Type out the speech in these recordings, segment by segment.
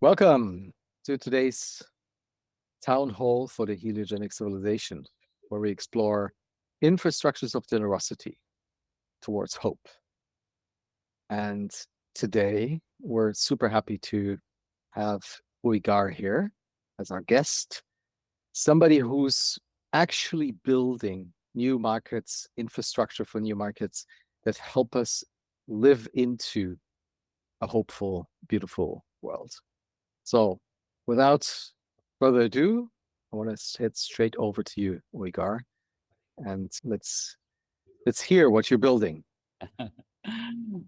Welcome to today's town hall for the heliogenic civilization, where we explore infrastructures of generosity towards hope. And today we're super happy to have Uygar here as our guest, somebody who's actually building new markets, infrastructure for new markets that help us live into a hopeful, beautiful world. So without further ado, I want to head straight over to you, Uygar, and let's hear what you're building.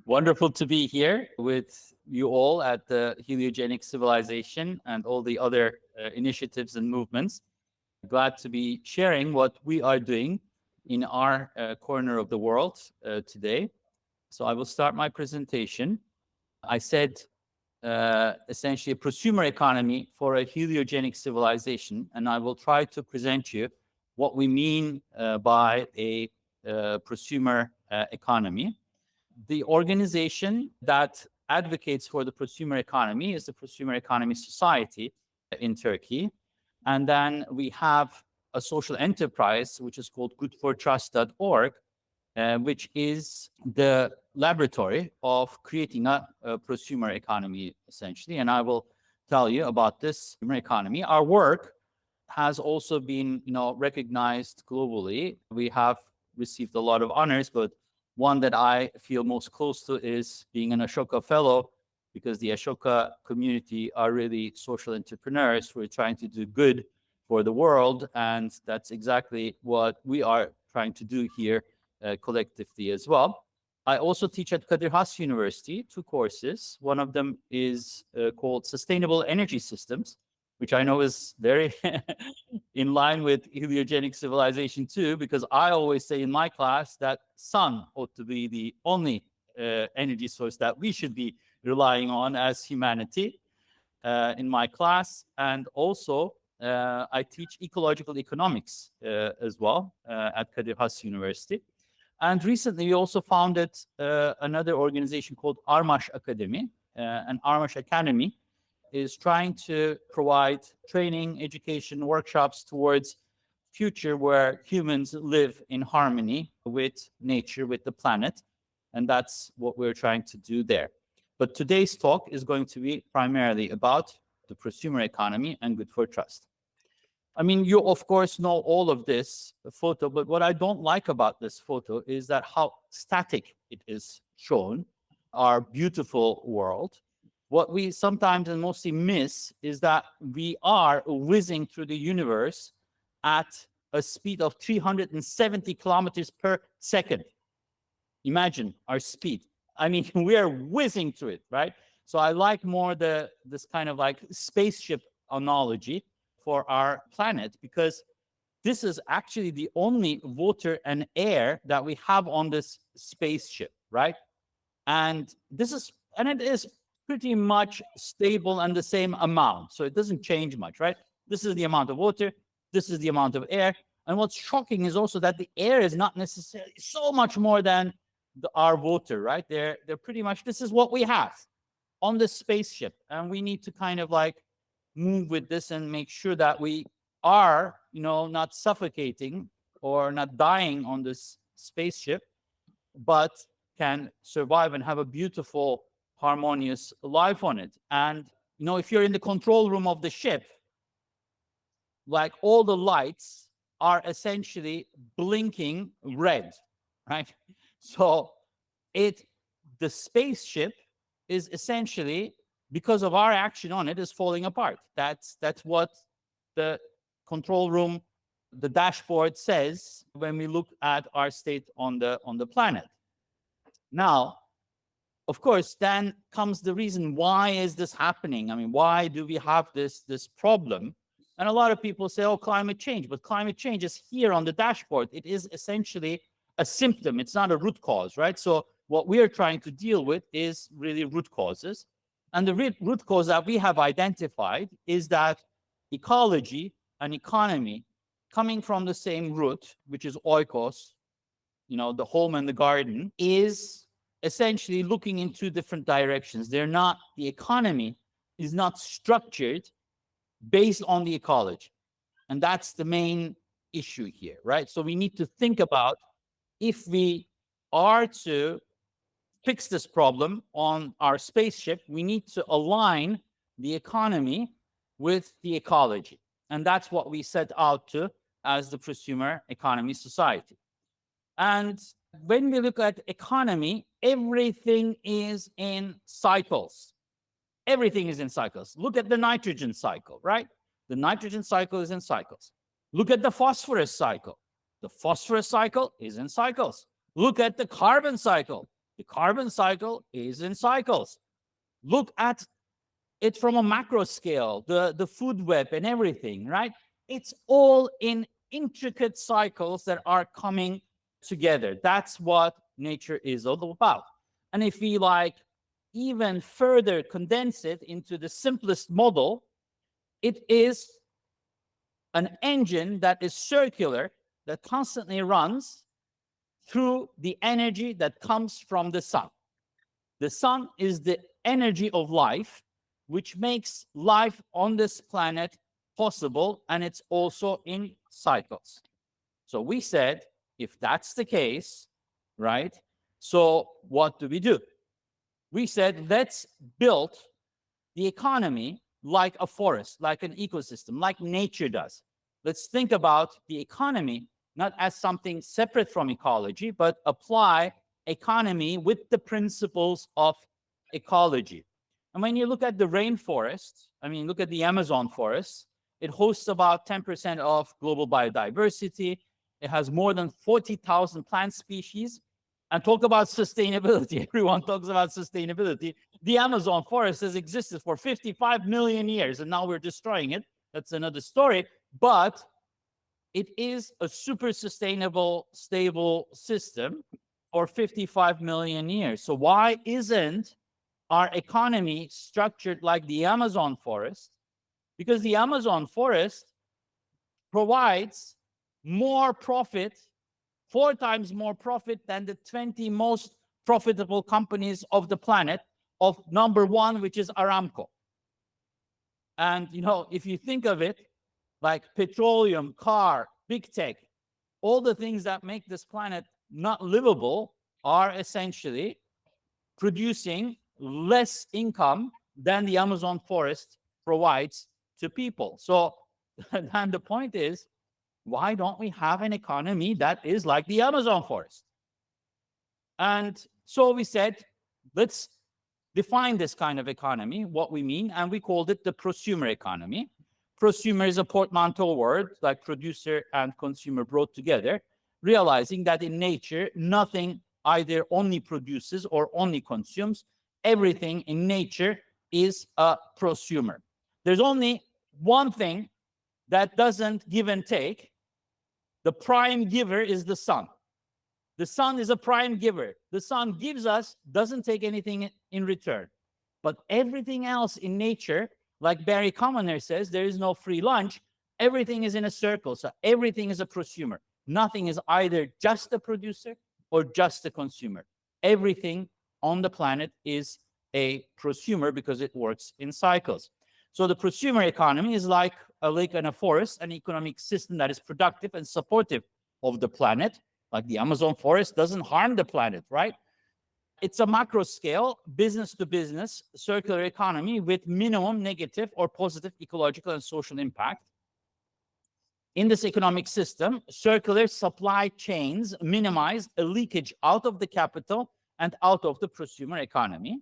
Wonderful to be here with you all at the Heliogenic Civilization and all the other initiatives and movements. Glad to be sharing what we are doing in our corner of the world today. So I will start my presentation. I said essentially a prosumer economy for a heliogenic civilization, and I will try to present you what we mean by a prosumer economy. The organization that advocates for the prosumer economy is the Prosumer Economy Society in Turkey. And then we have a social enterprise, which is called GOOD4TRUST.org, which is the laboratory of creating a prosumer economy, essentially. And I will tell you about this prosumer economy. Our work has also been, recognized globally. We have received a lot of honors, but one that I feel most close to is being an Ashoka Fellow, because the Ashoka community are really social entrepreneurs who are trying to do good for the world. And that's exactly what we are trying to do here collectively as well. I also teach at Kadir Has University 2 courses. One of them is called Sustainable Energy Systems, which I know is very in line with heliogenic civilization too, because I always say in my class that sun ought to be the only energy source that we should be relying on as humanity in my class. And also I teach ecological economics as well at Kadir Has University. And recently we also founded another organization called Armash Academy, and Armash Academy is trying to provide training, education, workshops towards future where humans live in harmony with nature, with the planet. And that's what we're trying to do there. But today's talk is going to be primarily about the prosumer economy and Good4Trust. I mean, you of course know all of this photo, but what I don't like about this photo is that how static it is shown, our beautiful world. What we sometimes and mostly miss is that we are whizzing through the universe at a speed of 370 kilometers per second. Imagine our speed. I mean, we are whizzing through it, right? So I like more this kind of like spaceship analogy for our planet, because this is actually the only water and air that we have on this spaceship, right? And it is pretty much stable and the same amount. So it doesn't change much, right? This is the amount of water. This is the amount of air. And what's shocking is also that the air is not necessarily so much more than our water, right? They're pretty much, this is what we have on this spaceship. And we need to kind of like move with this and make sure that we are, not suffocating or not dying on this spaceship, but can survive and have a beautiful, harmonious life on it. And, if you're in the control room of the ship, like all the lights are essentially blinking red, right? So the spaceship is essentially, because of our action on it, is falling apart. That's what the control room, the dashboard says when we look at our state on the planet. Now, of course, then comes the reason, why is this happening? I mean, why do we have this problem? And a lot of people say, oh, climate change. But climate change is here on the dashboard. It is essentially a symptom. It's not a root cause, right? So what we are trying to deal with is really root causes. And the root cause that we have identified is that ecology and economy, coming from the same root, which is oikos, the home and the garden, is essentially looking in 2 different directions. They're not, the economy is not structured based on the ecology. And that's the main issue here, right? So we need to think about, if we are to fix this problem on our spaceship, we need to align the economy with the ecology. And that's what we set out to as the prosumer economy society. And when we look at economy, everything is in cycles. Everything is in cycles. Look at the nitrogen cycle, right? The nitrogen cycle is in cycles. Look at the phosphorus cycle. The phosphorus cycle is in cycles. Look at the carbon cycle. The carbon cycle is in cycles. Look at it from a macro scale, the food web and everything, right? It's all in intricate cycles that are coming together. That's what nature is all about. And if we even further condense it into the simplest model, it is an engine that is circular, that constantly runs through the energy that comes from the sun. The sun is the energy of life, which makes life on this planet possible, and it's also in cycles. So we said, if that's the case, right, so what do? We said, let's build the economy like a forest, like an ecosystem, like nature does. Let's think about the economy not as something separate from ecology, but apply economy with the principles of ecology. And when you look at the rainforest, look at the Amazon forest, it hosts about 10% of global biodiversity. It has more than 40,000 plant species. And talk about sustainability. Everyone talks about sustainability. The Amazon forest has existed for 55 million years, and now we're destroying it. That's another story. But it is a super sustainable, stable system for 55 million years. So why isn't our economy structured like the Amazon forest? Because the Amazon forest provides more profit, 4 times more profit than the 20 most profitable companies of the planet, of number 1, which is Aramco. And, if you think of it, like petroleum, car, big tech, all the things that make this planet not livable are essentially producing less income than the Amazon forest provides to people. So then the point is, why don't we have an economy that is like the Amazon forest? And so we said, let's define this kind of economy, what we mean, and we called it the prosumer economy. Prosumer is a portmanteau word, like producer and consumer brought together, realizing that in nature, nothing either only produces or only consumes. Everything in nature is a prosumer. There's only one thing that doesn't give and take. The prime giver is the sun. The sun is a prime giver. The sun gives us, doesn't take anything in return. But everything else in nature, like Barry Commoner says, there is no free lunch. Everything is in a circle. So everything is a prosumer. Nothing is either just a producer or just a consumer. Everything on the planet is a prosumer because it works in cycles. So the prosumer economy is like a lake and a forest, an economic system that is productive and supportive of the planet. Like the Amazon forest doesn't harm the planet, right? It's a macro scale, business to business, circular economy with minimum negative or positive ecological and social impact. In this economic system, circular supply chains minimize a leakage out of the capital and out of the prosumer economy.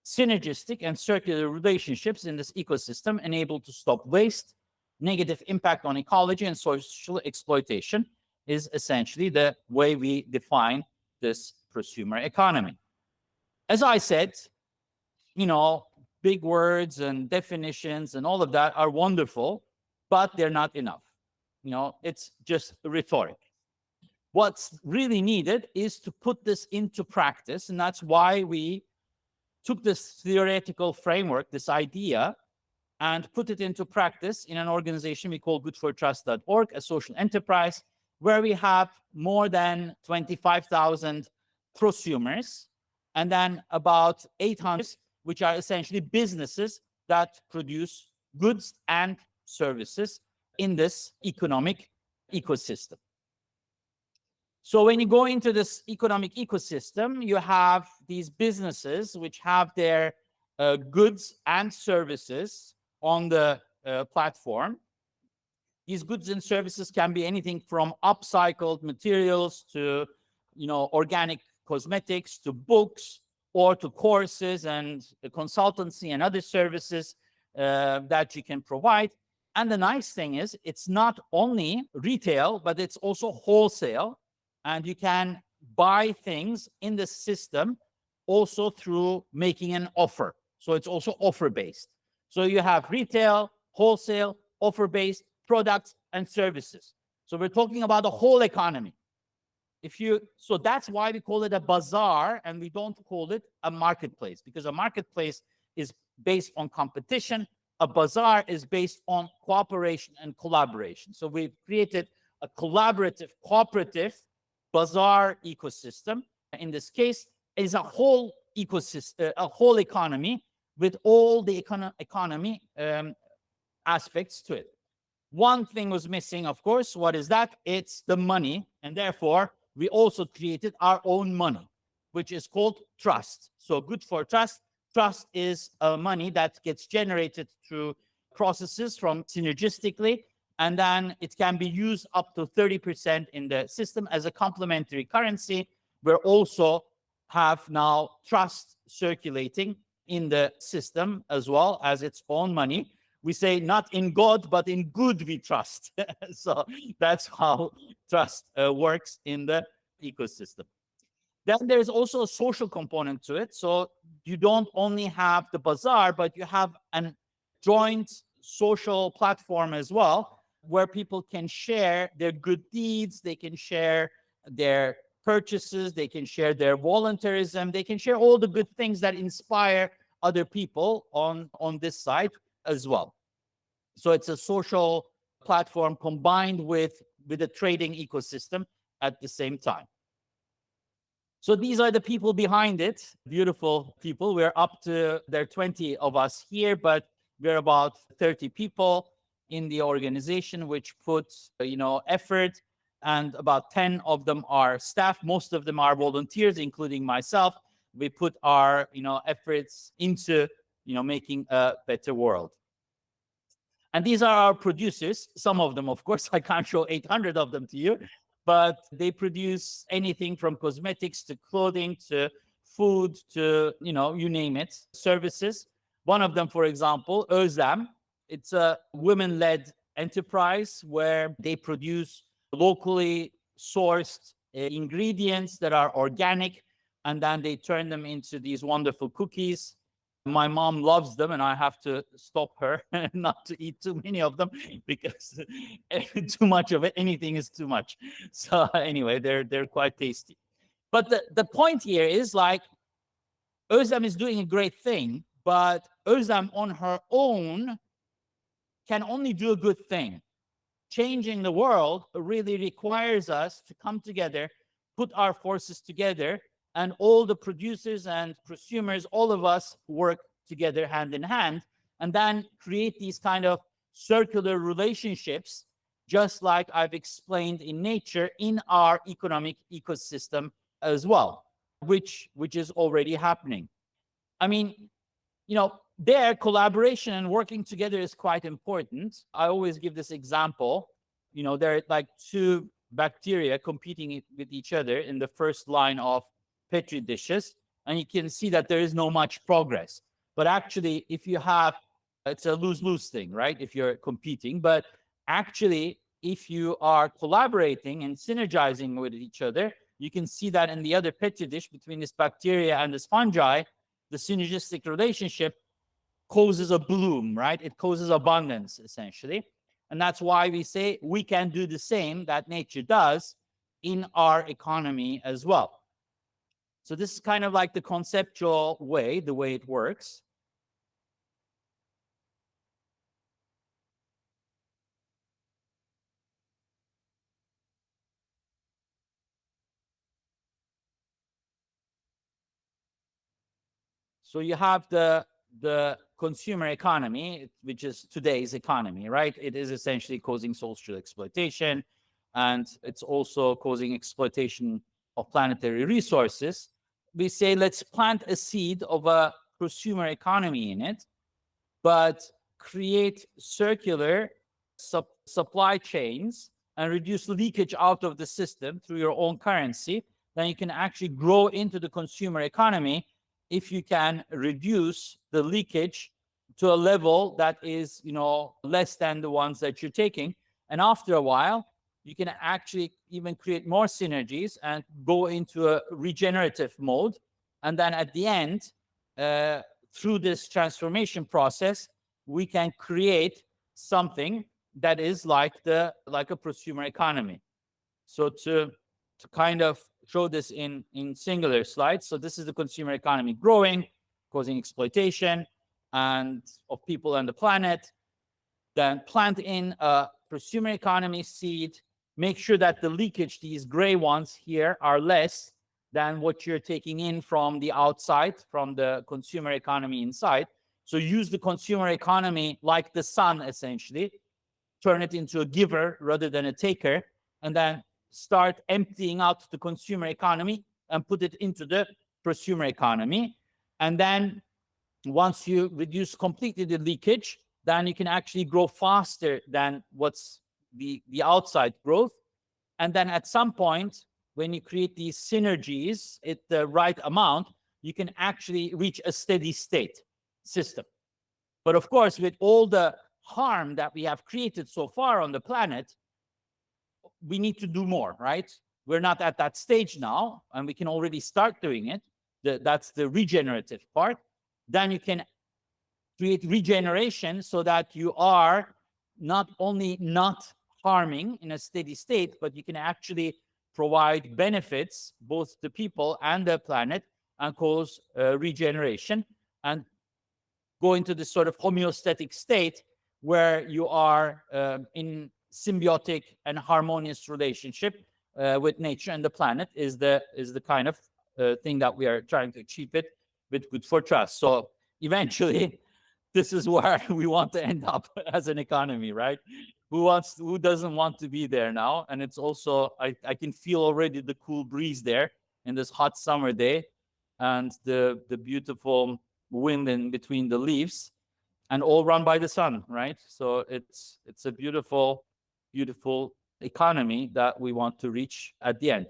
Synergistic and circular relationships in this ecosystem enable to stop waste, negative impact on ecology, and social exploitation is essentially the way we define this prosumer economy. As I said, big words and definitions and all of that are wonderful, but they're not enough. It's just rhetoric. What's really needed is to put this into practice, and that's why we took this theoretical framework, this idea, and put it into practice in an organization we call GOOD4TRUST.org, a social enterprise, where we have more than 25,000 prosumers, and then about 800, which are essentially businesses that produce goods and services in this economic ecosystem. So when you go into this economic ecosystem, you have these businesses which have their goods and services on the platform. These goods and services can be anything from upcycled materials to, organic cosmetics, to books, or to courses and consultancy and other services that you can provide. And the nice thing is, it's not only retail, but it's also wholesale. And you can buy things in the system also through making an offer. So it's also offer-based. So you have retail, wholesale, offer-based products and services. So we're talking about the whole economy. So that's why we call it a bazaar and we don't call it a marketplace, because a marketplace is based on competition. A bazaar is based on cooperation and collaboration. So we've created a collaborative, cooperative bazaar ecosystem. In this case, it is a whole ecosystem, a whole economy with all the economy aspects to it. One thing was missing, of course. What is that? It's the money. And therefore, we also created our own money, which is called trust. So good for trust. Trust is money that gets generated through processes from synergistically, and then it can be used up to 30% in the system as a complementary currency. We also have now trust circulating in the system as well as its own money. We say not in God, but in good we trust. So that's how trust works in the ecosystem. Then there's also a social component to it. So you don't only have the bazaar, but you have a joint social platform as well, where people can share their good deeds, they can share their purchases, they can share their volunteerism, they can share all the good things that inspire other people on this side as well. So it's a social platform combined with a trading ecosystem at the same time. So these are the people behind it, beautiful people. We're up to, there are 20 of us here, but we're about 30 people in the organization, which puts, effort, and about 10 of them are staff. Most of them are volunteers, including myself. We put our, efforts into, making a better world. And these are our producers. Some of them, of course, I can't show 800 of them to you, but they produce anything from cosmetics to clothing to food to, you name it, services. One of them, for example, Özlem, it's a women-led enterprise where they produce locally sourced ingredients that are organic, and then they turn them into these wonderful cookies. My mom loves them, and I have to stop her not to eat too many of them, because too much of it, anything is too much. So anyway, they're quite tasty. But the point here is, like, Özlem is doing a great thing, but Özlem on her own can only do a good thing. Changing the world really requires us to come together, put our forces together, and all the producers and consumers, all of us work together hand in hand, and then create these kind of circular relationships, just like I've explained in nature, in our economic ecosystem as well, which is already happening. I mean, their collaboration and working together is quite important. I always give this example. There are like two bacteria competing with each other in the first line of Petri dishes, and you can see that there is no much progress. But actually, if you have, it's a lose-lose thing, right? If you're competing, but actually, if you are collaborating and synergizing with each other, you can see that in the other Petri dish between this bacteria and this fungi, the synergistic relationship causes a bloom, right? It causes abundance, essentially. And that's why we say we can do the same that nature does in our economy as well. So this is kind of like the conceptual way, the way it works. So you have the the consumer economy, which is today's economy, right? It is essentially causing social exploitation, and it's also causing exploitation of planetary resources. We say, let's plant a seed of a prosumer economy in it, but create circular supply chains and reduce leakage out of the system through your own currency. Then you can actually grow into the consumer economy if you can reduce the leakage to a level that is, less than the ones that you're taking. And after a while, you can actually even create more synergies and go into a regenerative mode. And then at the end, through this transformation process, we can create something that is like a prosumer economy. So to kind of show this in singular slides, so this is the consumer economy growing, causing exploitation and of people and the planet. Then plant in a prosumer economy seed, make sure that the leakage, these gray ones here, are less than what you're taking in from the outside, from the consumer economy inside. So use the consumer economy like the sun, essentially, turn it into a giver rather than a taker, and then start emptying out the consumer economy and put it into the prosumer economy. And then once you reduce completely the leakage, then you can actually grow faster than what's the outside growth. And then at some point, when you create these synergies at the right amount, you can actually reach a steady state system. But of course, with all the harm that we have created so far on the planet, we need to do more, right? We're not at that stage now, and we can already start doing it. That's the regenerative part. Then you can create regeneration so that you are not only not harming in a steady state, but you can actually provide benefits both to people and the planet and cause regeneration and go into this sort of homeostatic state where you are in symbiotic and harmonious relationship with nature and the planet is the kind of thing that we are trying to achieve it with Good4Trust. So eventually, this is where we want to end up as an economy, right? Who doesn't want to be there now? And it's also, I can feel already the cool breeze there in this hot summer day and the beautiful wind in between the leaves, and all run by the sun, right? So it's a beautiful economy that we want to reach at the end.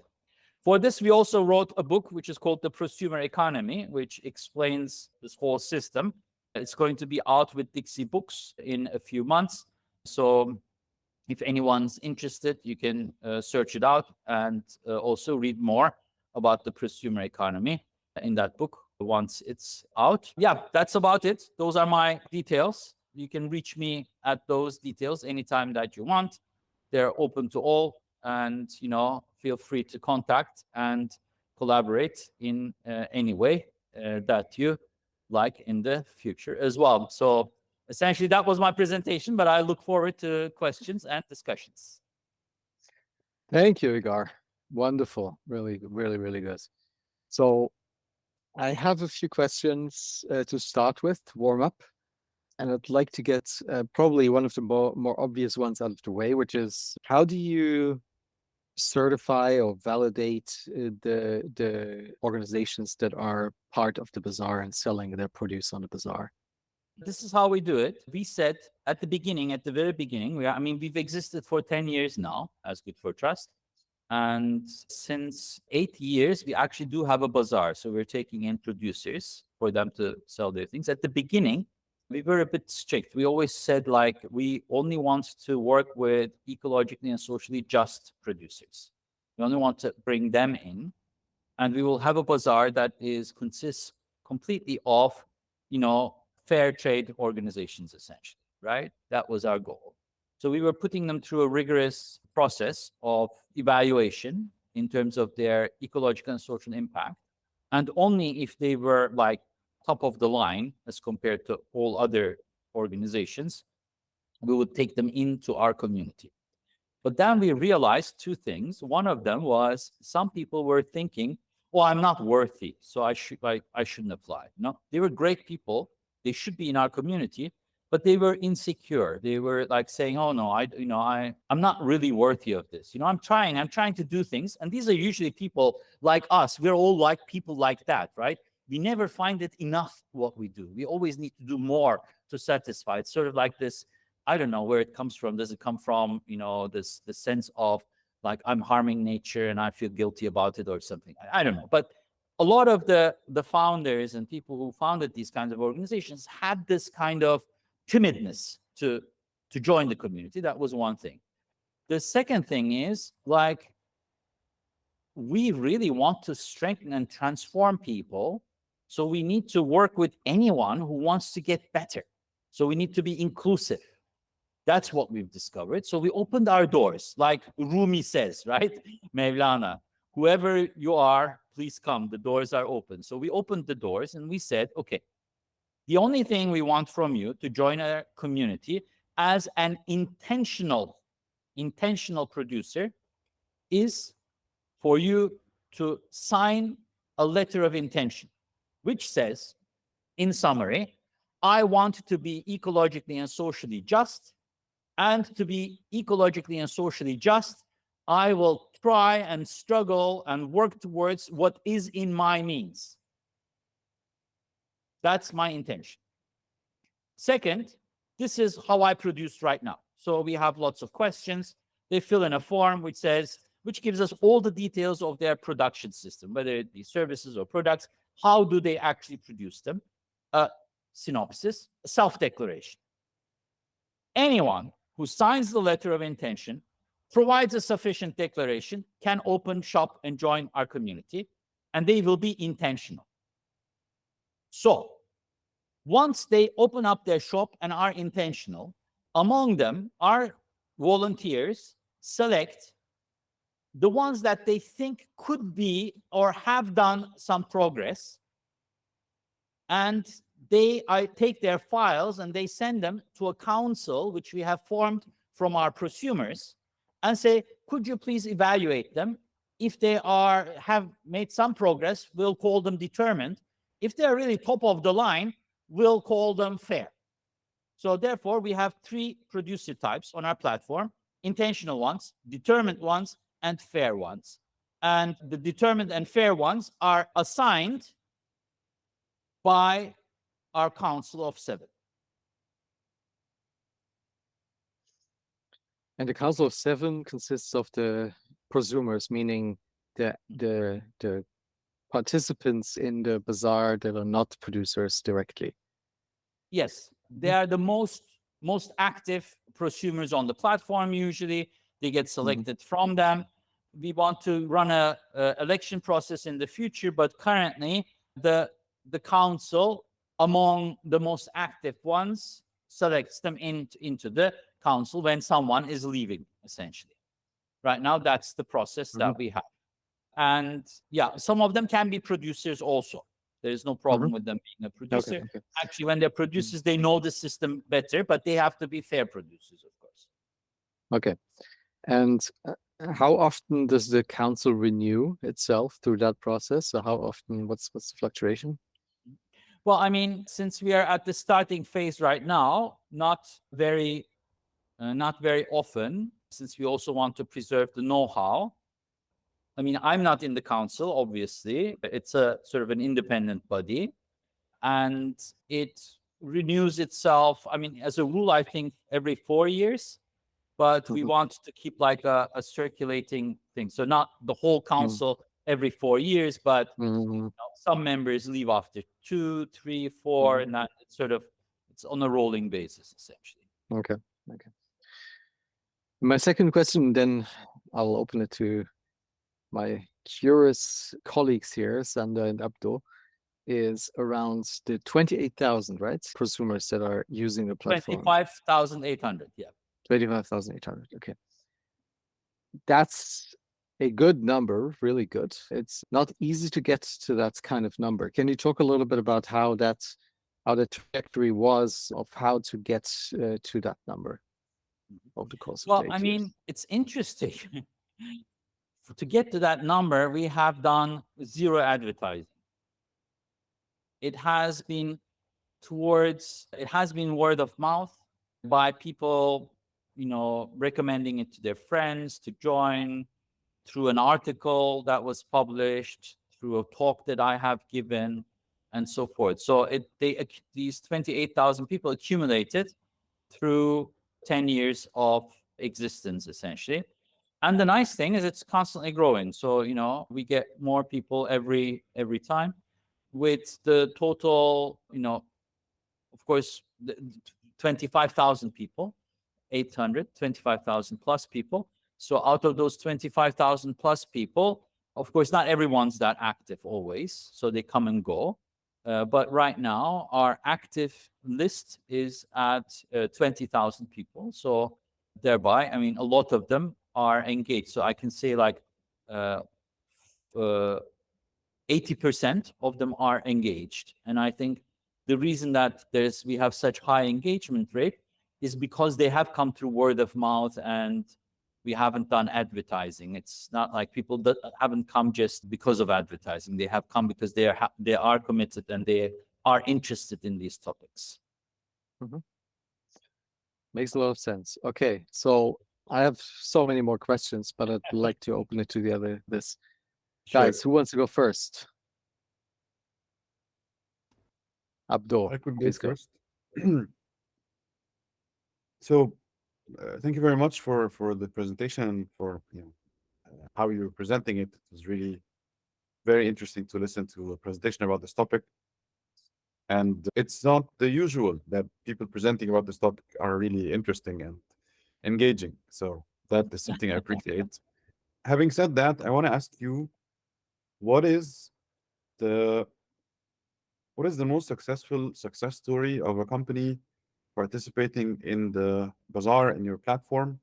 For this, we also wrote a book which is called The Prosumer Economy, which explains this whole system. It's going to be out with Dixie Books in a few months. So if anyone's interested, you can search it out and also read more about the prosumer economy in that book once it's out. Yeah, that's about it. Those are my details. You can reach me at those details anytime that you want. They're open to all, and feel free to contact and collaborate in any way that you like in the future as well. So essentially, that was my presentation, but I look forward to questions and discussions. Thank you, Igor. Wonderful. Really, really, really good. So I have a few questions to start with, to warm up. And I'd like to get probably one of the more obvious ones out of the way, which is how do you certify or validate the organizations that are part of the bazaar and selling their produce on the bazaar? This is how we do it. We said at the very beginning, we've existed for 10 years now as Good4Trust. And since 8 years, we actually do have a bazaar. So we're taking in producers for them to sell their things. At the beginning, we were a bit strict. We always said, we only want to work with ecologically and socially just producers. We only want to bring them in. And we will have a bazaar that consists completely of, fair trade organizations, essentially, right? That was our goal. So we were putting them through a rigorous process of evaluation in terms of their ecological and social impact. And only if they were top of the line as compared to all other organizations, we would take them into our community. But then we realized two things. One of them was some people were thinking, well, I'm not worthy, so I shouldn't apply. No, they were great people, they should be in our community, but they were insecure. They were like saying, "Oh no, I'm not really worthy of this. I'm trying to do things." And these are usually people like us. We're all like people like that, right? We never find it enough what we do. We always need to do more to satisfy. It's sort of like this. I don't know where it comes from. Does it come from, the sense of like I'm harming nature and I feel guilty about it or something? I don't know. But a lot of the founders and people who founded these kinds of organizations had this kind of timidness to join the community. That was one thing. The second thing is like we really want to strengthen and transform people. So we need to work with anyone who wants to get better. So we need to be inclusive. That's what we've discovered. So we opened our doors, like Rumi says, right? Mevlana, whoever you are, please come. The doors are open. So we opened the doors and we said, okay, the only thing we want from you to join our community as an intentional producer is for you to sign a letter of intention, which says, in summary, I want to be ecologically and socially just. And to be ecologically and socially just, I will try and struggle and work towards what is in my means. That's my intention. Second, this is how I produce right now. So we have lots of questions. They fill in a form which gives us all the details of their production system, whether it be services or products. How do they actually produce them? A synopsis, a self-declaration. Anyone who signs the letter of intention, provides a sufficient declaration, can open shop and join our community, and they will be intentional. So once they open up their shop and are intentional, among them, our volunteers select the ones that they think could be or have done some progress, and I take their files and they send them to a council, which we have formed from our prosumers, and say, could you please evaluate them? If they have made some progress, we'll call them determined. If they're really top of the line, we'll call them fair. So therefore, we have 3 producer types on our platform: intentional ones, determined ones, and fair ones. And the determined and fair ones are assigned by our Council of 7. And the Council of 7 consists of the prosumers, meaning the participants in the bazaar that are not producers directly. Yes, they are the most active prosumers on the platform. Usually, they get selected from them. We want to run a election process in the future, but currently, the council, among the most active ones, selects them into the council when someone is leaving, essentially. Right now, that's the process that we have. And yeah, some of them can be producers also. There is no problem with them being a producer. Okay. Actually, when they're producers, they know the system better, but they have to be fair producers, of course. Okay. And how often does the council renew itself through that process? So how often, what's the fluctuation? Well, I mean, since we are at the starting phase right now, not very often, since we also want to preserve the know-how. I mean, I'm not in the council, obviously. It's a sort of an independent body, and it renews itself. I mean, as a rule, I think every 4 years, but we want to keep like a circulating thing. So not the whole council every 4 years, but some members leave after 2, 3, 4, and that it's on a rolling basis, essentially. Okay. My second question, then I'll open it to my curious colleagues here, Sander and Abdo, is around the 28,000, right? Prosumers that are using the platform. 25,800, yeah. 25,800, okay. That's a good number, really good. It's not easy to get to that kind of number. Can you talk a little bit about how the trajectory was of how to get to that number over the course of 8 years? Well, I mean, it's interesting. To get to that number, we have done 0 advertising. It has been towards, it has been word of mouth by people, recommending it to their friends to join, through an article that was published, through a talk that I have given, and so forth. So these 28,000 people accumulated through 10 years of existence, essentially. And the nice thing is it's constantly growing. So, we get more people every time, with the total, of course, 25,000 people, 25,000 plus people. So out of those 25,000 plus people, of course, not everyone's that active always. So they come and go. But right now, our active list is at 20,000 people. So thereby, I mean, a lot of them are engaged. So I can say like uh, 80% of them are engaged. And I think the reason that we have such high engagement rate is because they have come through word of mouth, and we haven't done advertising. It's not like people that haven't come just because of advertising. They have come because they are committed and they are interested in these topics. Mhm. Makes a lot of sense. Okay, so I have so many more questions, but I'd like to open it to this. Guys, who wants to go first? Abdul, I could go please go. first. So, thank you very much for the presentation and for how you're presenting it. It was really very interesting to listen to a presentation about this topic. And it's not the usual that people presenting about this topic are really interesting and engaging. So that is something I appreciate. Having said that, I want to ask you, what is the most successful success story of a company participating in the bazaar in your platform,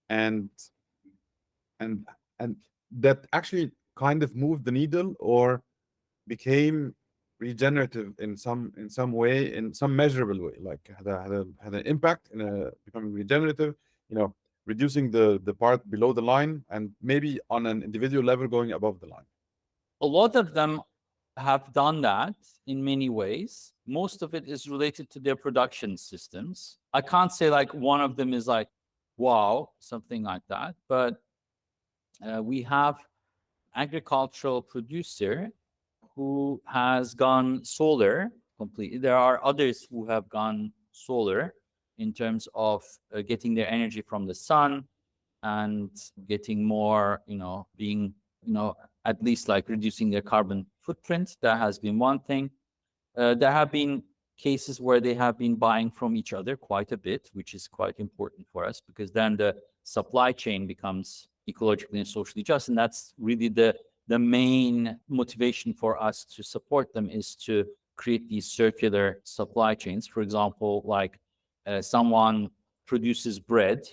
and and and that actually kind of moved the needle or became regenerative in some way, in some measurable way, like had an impact in becoming regenerative, reducing the part below the line, and maybe on an individual level going above the line. A lot of them have done that in many ways. Most of it is related to their production systems. I can't say like one of them is like, wow, something like that. But we have agricultural producer who has gone solar completely. There are others who have gone solar in terms of getting their energy from the sun and getting more, being, at least like reducing their carbon footprint. That has been one thing. There have been cases where they have been buying from each other quite a bit, which is quite important for us, because then the supply chain becomes ecologically and socially just. And that's really the main motivation for us to support them, is to create these circular supply chains. For example, like someone produces bread,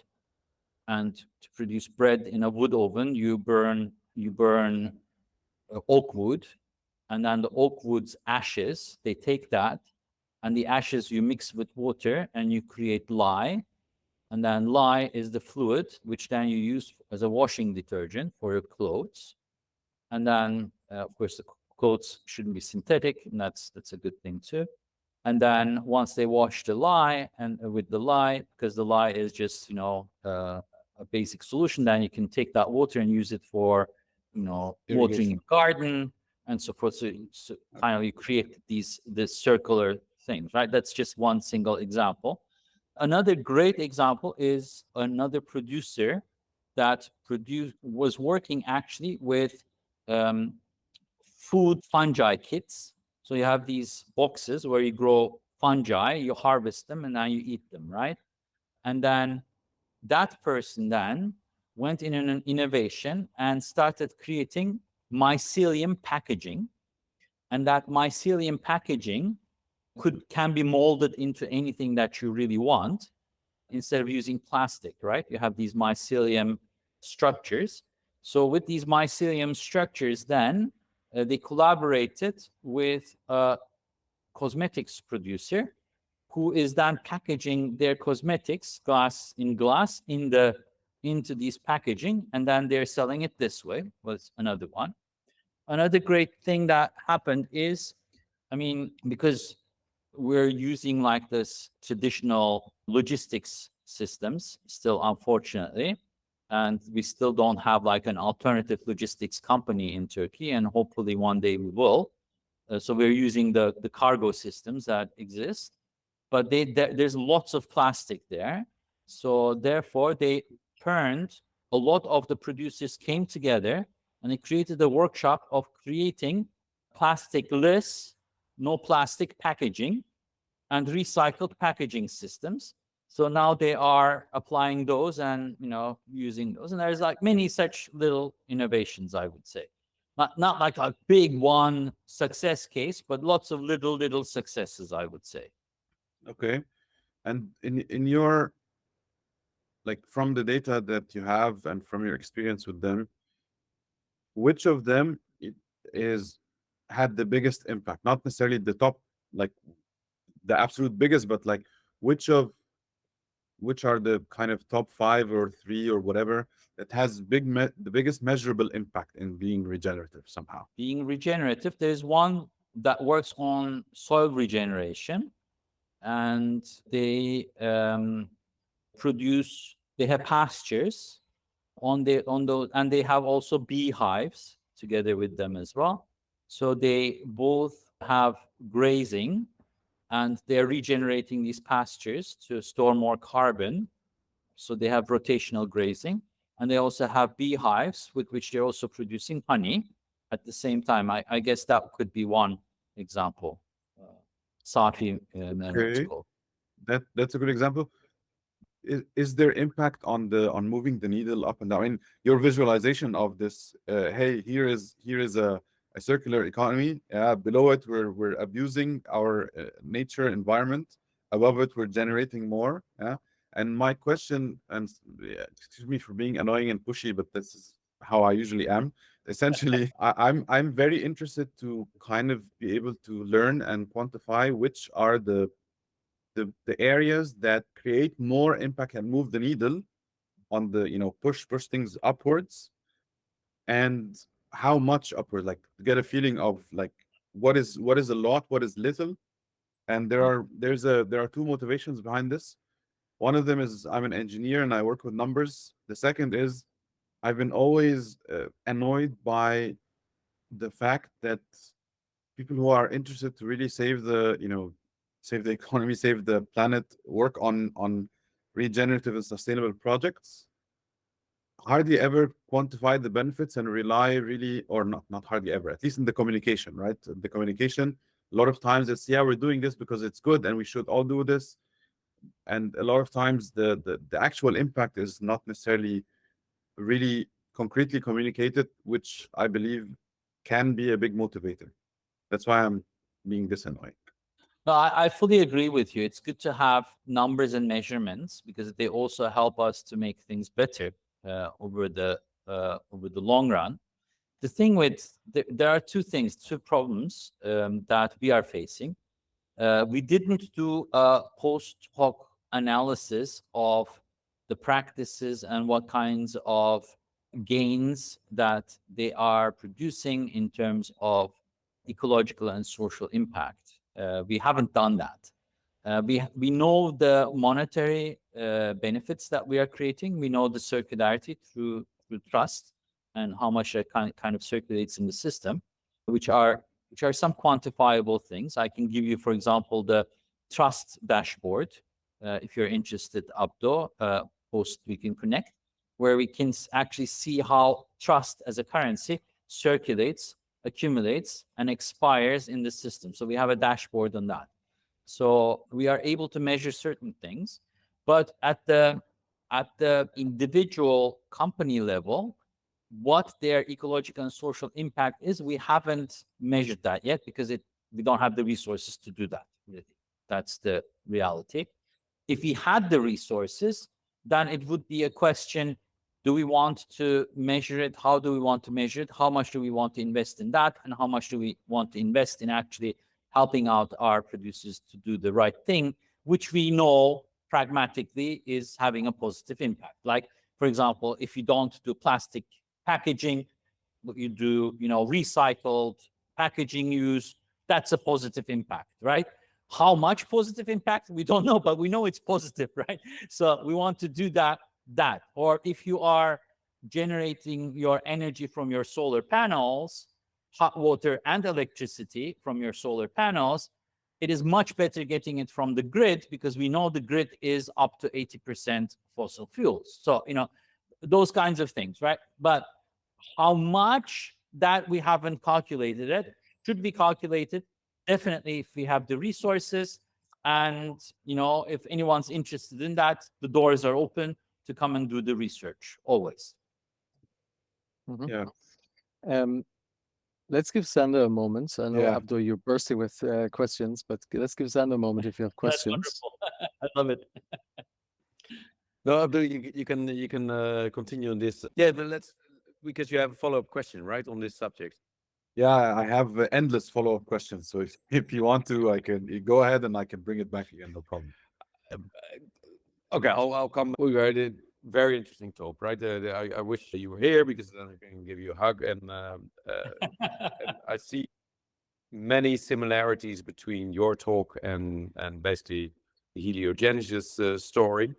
and to produce bread in a wood oven, you burn oak wood, and then the oak wood's ashes, they take that, and the ashes you mix with water and you create lye. And then lye is the fluid which then you use as a washing detergent for your clothes. And then, of course, the clothes shouldn't be synthetic, and that's a good thing too. And then once they wash the lye, and with the lye, because the lye is just a basic solution, then you can take that water and use it for watering your garden and so forth. So kind of you create this circular things, right? That's just one single example. Another great example is another producer that was working actually with food fungi kits. So you have these boxes where you grow fungi, you harvest them, and then you eat them, right? And then that person then went in an innovation and started creating mycelium packaging. And that mycelium packaging can be molded into anything that you really want, instead of using plastic, right? You have these mycelium structures. So with these mycelium structures, then they collaborated with a cosmetics producer, who is then packaging their cosmetics glass into these packaging, and then they're selling it this way. Was another one. Another great thing that happened is, I mean, because we're using like this traditional logistics systems still, unfortunately, and we still don't have like an alternative logistics company in Turkey, and hopefully one day we will. So we're using the cargo systems that exist, but there's lots of plastic there. So therefore, they turned a lot of the producers came together and they created a workshop of creating plasticless, no plastic packaging and recycled packaging systems. So now they are applying those and using those. And there's like many such little innovations, I would say. Not like a big one success case, but lots of little successes, I would say. Okay. And in your, like, from the data that you have and from your experience with them, which of them is had the biggest impact? Not necessarily the top, like the absolute biggest, but like which of which are the kind of top 5 or 3 or whatever that has the biggest measurable impact in being regenerative somehow? Being regenerative, there's one that works on soil regeneration, and they they have pastures on those, and they have also beehives together with them as well. So they both have grazing, and they're regenerating these pastures to store more carbon. So they have rotational grazing, and they also have beehives with which they're also producing honey at the same time. I guess that could be one example. Safi, it's Okay, called. that's a good example. Is there impact on moving the needle up and down? I mean, your visualization of this, hey, here is a circular economy. Below it, we're abusing our nature environment. Above it, we're generating more. Yeah. And my question, and excuse me for being annoying and pushy, but this is how I usually am. Essentially, I'm very interested to kind of be able to learn and quantify which are the areas that create more impact and move the needle on the, push things upwards, and how much upward, like to get a feeling of like what is a lot, what is little. And there are two motivations behind this. One of them is I'm an engineer and I work with numbers. The second is I've been always annoyed by the fact that people who are interested to really save the economy, save the planet, work on regenerative and sustainable projects, hardly ever quantify the benefits and rely really, or not hardly ever, at least in the communication, right? The communication, a lot of times it's, yeah, we're doing this because it's good and we should all do this. And a lot of times the actual impact is not necessarily really concretely communicated, which I believe can be a big motivator. That's why I'm being this annoying. No, I fully agree with you. It's good to have numbers and measurements because they also help us to make things better over the long run. The thing with there are two problems that we are facing. We didn't do a post hoc analysis of the practices and what kinds of gains that they are producing in terms of ecological and social impact. We haven't done that. We know the monetary benefits that we are creating. We know the circularity through trust and how much it kind of circulates in the system, which are some quantifiable things. I can give you, for example, the trust dashboard, if you're interested, Abdo, post we can connect, where we can actually see how trust as a currency circulates, accumulates, and expires in the system. So we have a dashboard on that. So we are able to measure certain things, but at the individual company level, what their ecological and social impact is, we haven't measured that yet because we don't have the resources to do that. Really. That's the reality. If we had the resources, then it would be a question, do we want to measure it? How do we want to measure it? How much do we want to invest in that? And how much do we want to invest in actually helping out our producers to do the right thing, which we know pragmatically is having a positive impact. Like, for example, if you don't do plastic packaging, but you do, recycled packaging use, that's a positive impact, right? How much positive impact? We don't know, but we know it's positive, right? So we want to do that. Or if you are generating your energy from your solar panels, hot water and electricity from your solar panels, it is much better getting it from the grid, because we know the grid is up to 80% fossil fuels. So, those kinds of things, right? But how much, that we haven't calculated it, should be calculated. Definitely, if we have the resources, and if anyone's interested in that, the doors are open to come and do the research always. Mhm. Yeah. Let's give Sander a moment. I know, Yeah. Abdul, you're bursting with questions, but let's give Sander a moment if you have That's questions. wonderful. I love it. No, Abdul, you can continue on this. Yeah, but let's, because you have a follow-up question, right, on this subject. Yeah, I have endless follow-up questions. So if you want to, you go ahead and I can bring it back again, no problem. Okay, I'll come. We had a very interesting talk, right? I wish you were here, because then I can give you a hug, and I see many similarities between your talk and basically the Heliogenesis story.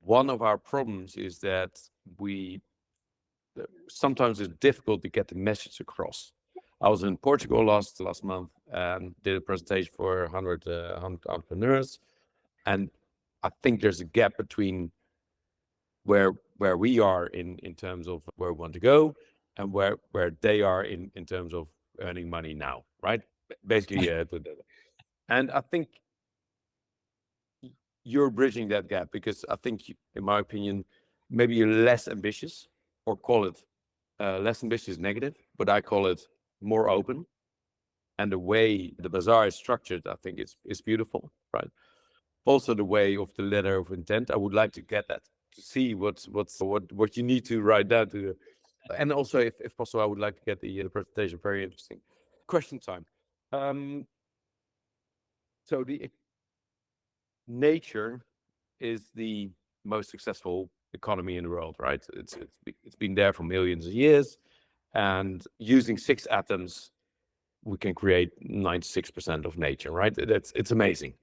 One of our problems is that we sometimes it's difficult to get the message across. I was in Portugal last month and did a presentation for 100 entrepreneurs, and I think there's a gap between where we are in terms of where we want to go, and where they are in terms of earning money now, right? Basically, and I think you're bridging that gap, because I think, in my opinion, maybe you're less ambitious, or call it less ambitious negative, but I call it more open. And the way the bazaar is structured, I think is beautiful, right? Also, the way of the letter of intent, I would like to get that, to see what you need to write down to. And also, if possible, I would like to get the presentation. Very interesting. Question time. So the nature is the most successful economy in the world, right? It's been there for millions of years, and using 6 atoms, we can create 96% of nature, right? It's amazing.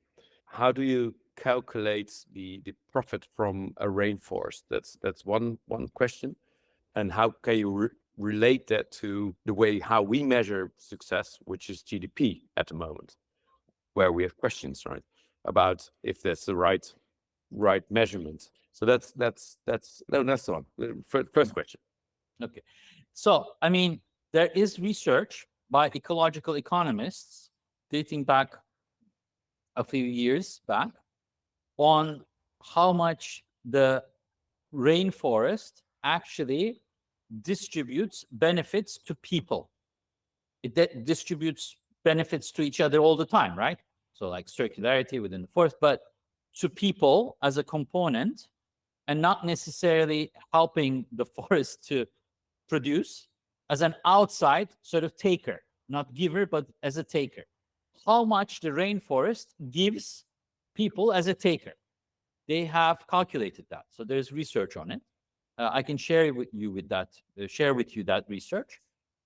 How do you calculate the profit from a rainforest? That's one question. And how can you relate that to the way how we measure success, which is GDP at the moment, where we have questions, right, about if that's the right measurement. So that's the one. First question. Okay. So, I mean, there is research by ecological economists dating back a few years back on how much the rainforest actually distributes benefits to people. It distributes benefits to each other all the time, right? So, like circularity within the forest, but to people as a component, and not necessarily helping the forest to produce, as an outside sort of taker, not giver, but as a taker. How much the rainforest gives people as a taker. They have calculated that. So there's research on it. I can share with you that research.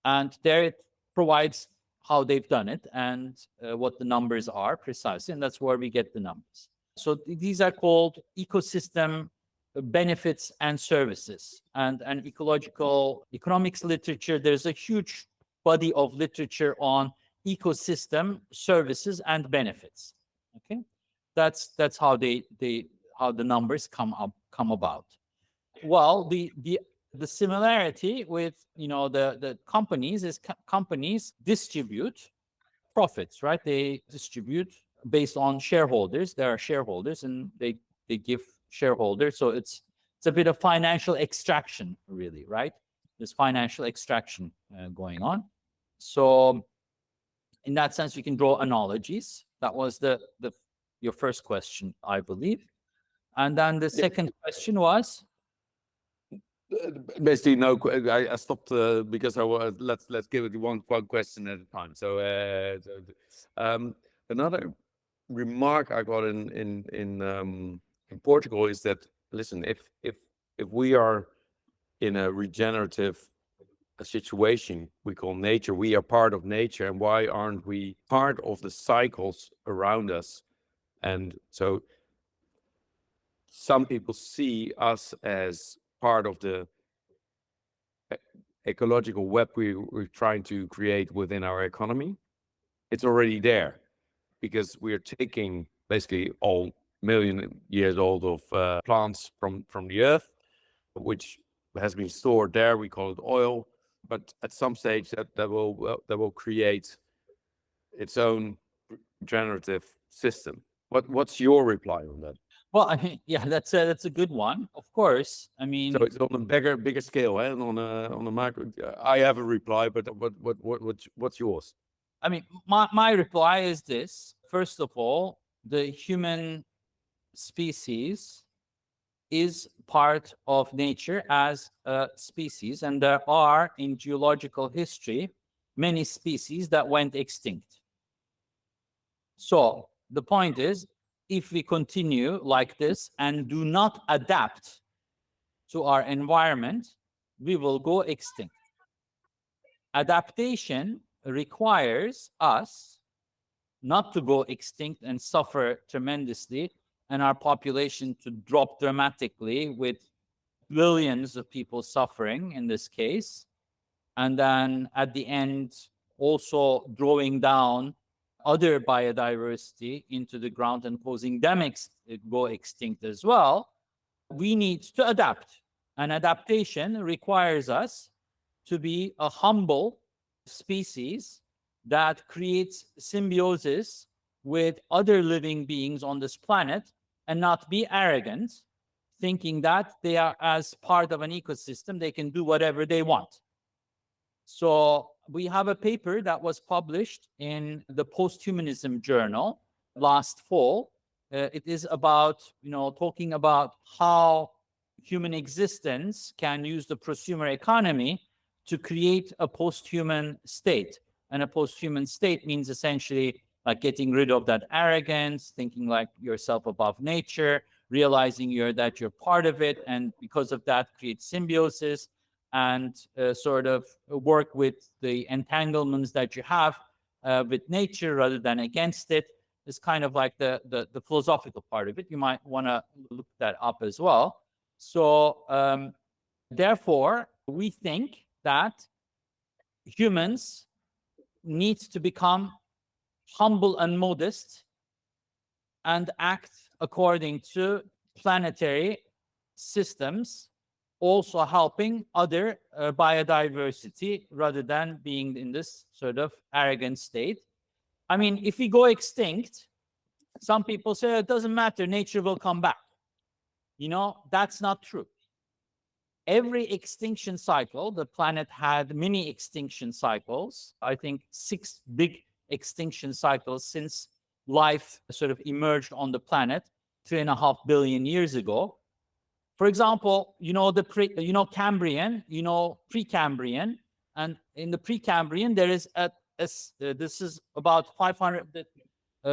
And there it provides how they've done it, and what the numbers are precisely. And that's where we get the numbers. So these are called ecosystem benefits and services. And ecological economics literature, there's a huge body of literature on ecosystem services and benefits. Okay, that's how how the numbers come about. Well, the similarity with the companies is companies distribute profits, right? They distribute based on shareholders. There are shareholders, and they give shareholders. So it's a bit of financial extraction, really, right? There's financial extraction going on. So in that sense, you can draw analogies. That was your first question, I believe. And then the second question was? Basically, no. I stopped because I was let's give it one question at a time. So, another remark I got in Portugal is that, listen, if we are in a regenerative a situation we call nature. We are part of nature, and why aren't we part of the cycles around us? And so some people see us as part of the ecological web we're trying to create within our economy. It's already there because we're taking basically all million years old of plants from the earth, which has been stored there. We call it oil, but at some stage that will create its own generative system. What's your reply on that? Well, I mean, yeah, that's a good one. Of course, I mean, So it's on a bigger scale, and on a macro. I have a reply, but what's yours? I mean, my reply is this. First of all, the human species is part of nature as a species, and there are in geological history many species that went extinct. So the point is, if we continue like this and do not adapt to our environment, we will go extinct. Adaptation requires us not to go extinct and suffer tremendously, and our population to drop dramatically with billions of people suffering in this case. And then at the end, also drawing down other biodiversity into the ground and causing them go extinct as well. We need to adapt. And adaptation requires us to be a humble species that creates symbiosis with other living beings on this planet and not be arrogant, thinking that they are, as part of an ecosystem, they can do whatever they want. So we have a paper that was published in the Posthumanism Journal last fall. It is about, talking about how human existence can use the prosumer economy to create a post-human state. And a post-human state means essentially like getting rid of that arrogance, thinking like yourself above nature, realizing that you're part of it, and because of that create symbiosis and sort of work with the entanglements that you have with nature rather than against it. Is kind of like the philosophical part of it. You might want to look that up as well. So therefore, we think that humans need to become humble and modest and act according to planetary systems, also helping other biodiversity rather than being in this sort of arrogant state. I mean, if we go extinct, some people say it doesn't matter, nature will come back. That's not true. Every extinction cycle, the planet had many extinction cycles. I think 6 big extinction cycles since life sort of emerged on the planet 3.5 billion years ago. For example, Cambrian, Precambrian, and in the Precambrian there is this is about 500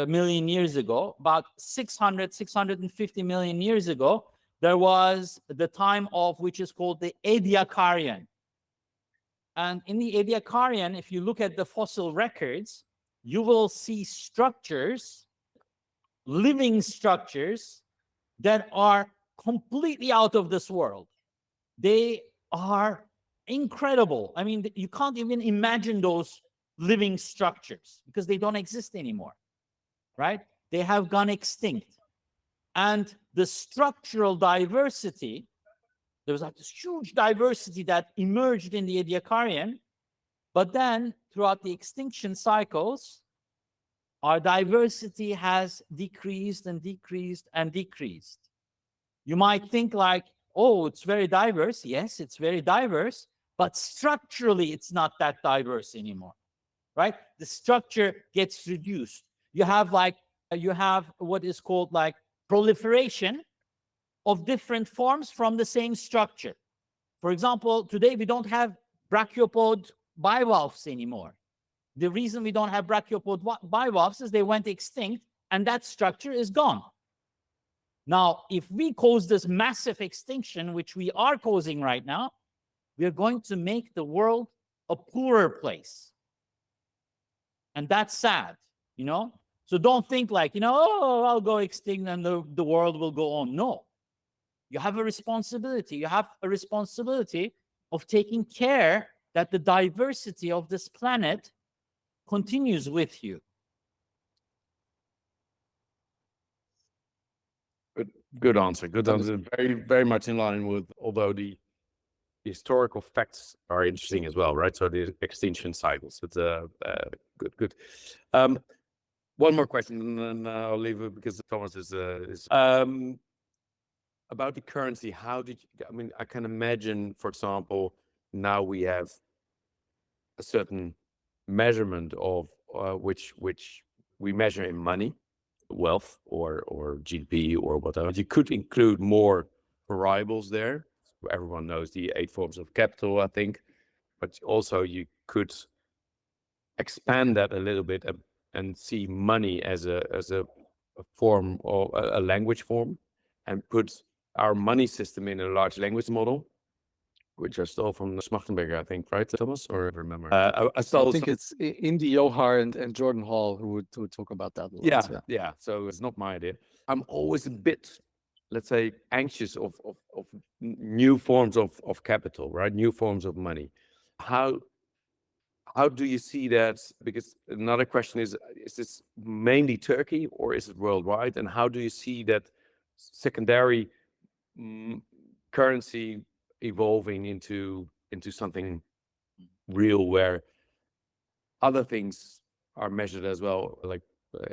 million years ago, about 650 million years ago, there was the time of which is called the Ediacaran. And in the Ediacaran, if you look at the fossil records, you will see structures, living structures, that are completely out of this world. They are incredible. I mean, you can't even imagine those living structures because they don't exist anymore, right? They have gone extinct. And the structural diversity, there was like this huge diversity that emerged in the Ediacaran, but then throughout the extinction cycles, our diversity has decreased and decreased and decreased. You might think like, oh, it's very diverse. Yes, it's very diverse, but structurally, it's not that diverse anymore, right? The structure gets reduced. You have what is called like proliferation of different forms from the same structure. For example, today we don't have brachiopod bivalves anymore. The reason we don't have brachiopod bivalves is they went extinct and that structure is gone. Now, if we cause this massive extinction, which we are causing right now, we are going to make the world a poorer place. And that's sad, you know? So don't think like, you know, oh, I'll go extinct and the world will go on. No. You have a responsibility. You have a responsibility of taking care that the diversity of this planet continues with you. Good answer. Good That was- answer. Very, very much in line with, although the historical facts are interesting as well, right? So the extinction cycles. It's good. One more question, and then I'll leave it because Thomas is about the currency. How did you, I mean, I can imagine, for example, now we have a certain measurement of which we measure in money, wealth, or GDP, or whatever. You could include more variables there. Everyone knows the 8 forms of capital, I think, but also you could expand that a little bit and see money as a form, or a language form, and put our money system in a large language model, which I stole from Smachtenberger, I think, right, Thomas? Or I remember. I stole I think it's Indy Johar and Jordan Hall who would talk about that a lot. yeah. So it's not my idea. I'm always a bit, let's say, anxious of new forms of capital, right? New forms of money. How do you see that? Because another question is this mainly Turkey or is it worldwide? And how do you see that secondary currency evolving into something real, where other things are measured as well, like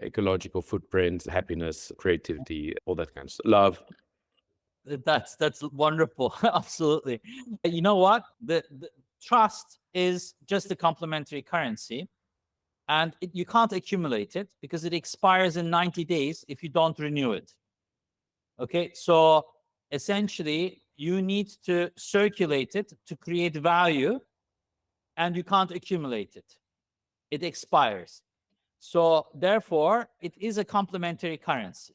ecological footprint, happiness, creativity, all that kind of stuff, love? That's wonderful. Absolutely. You know what? The trust is just a complementary currency, and you can't accumulate it because it expires in 90 days if you don't renew it. Okay, so essentially you need to circulate it to create value, and you can't accumulate it. It expires. So therefore, it is a complementary currency.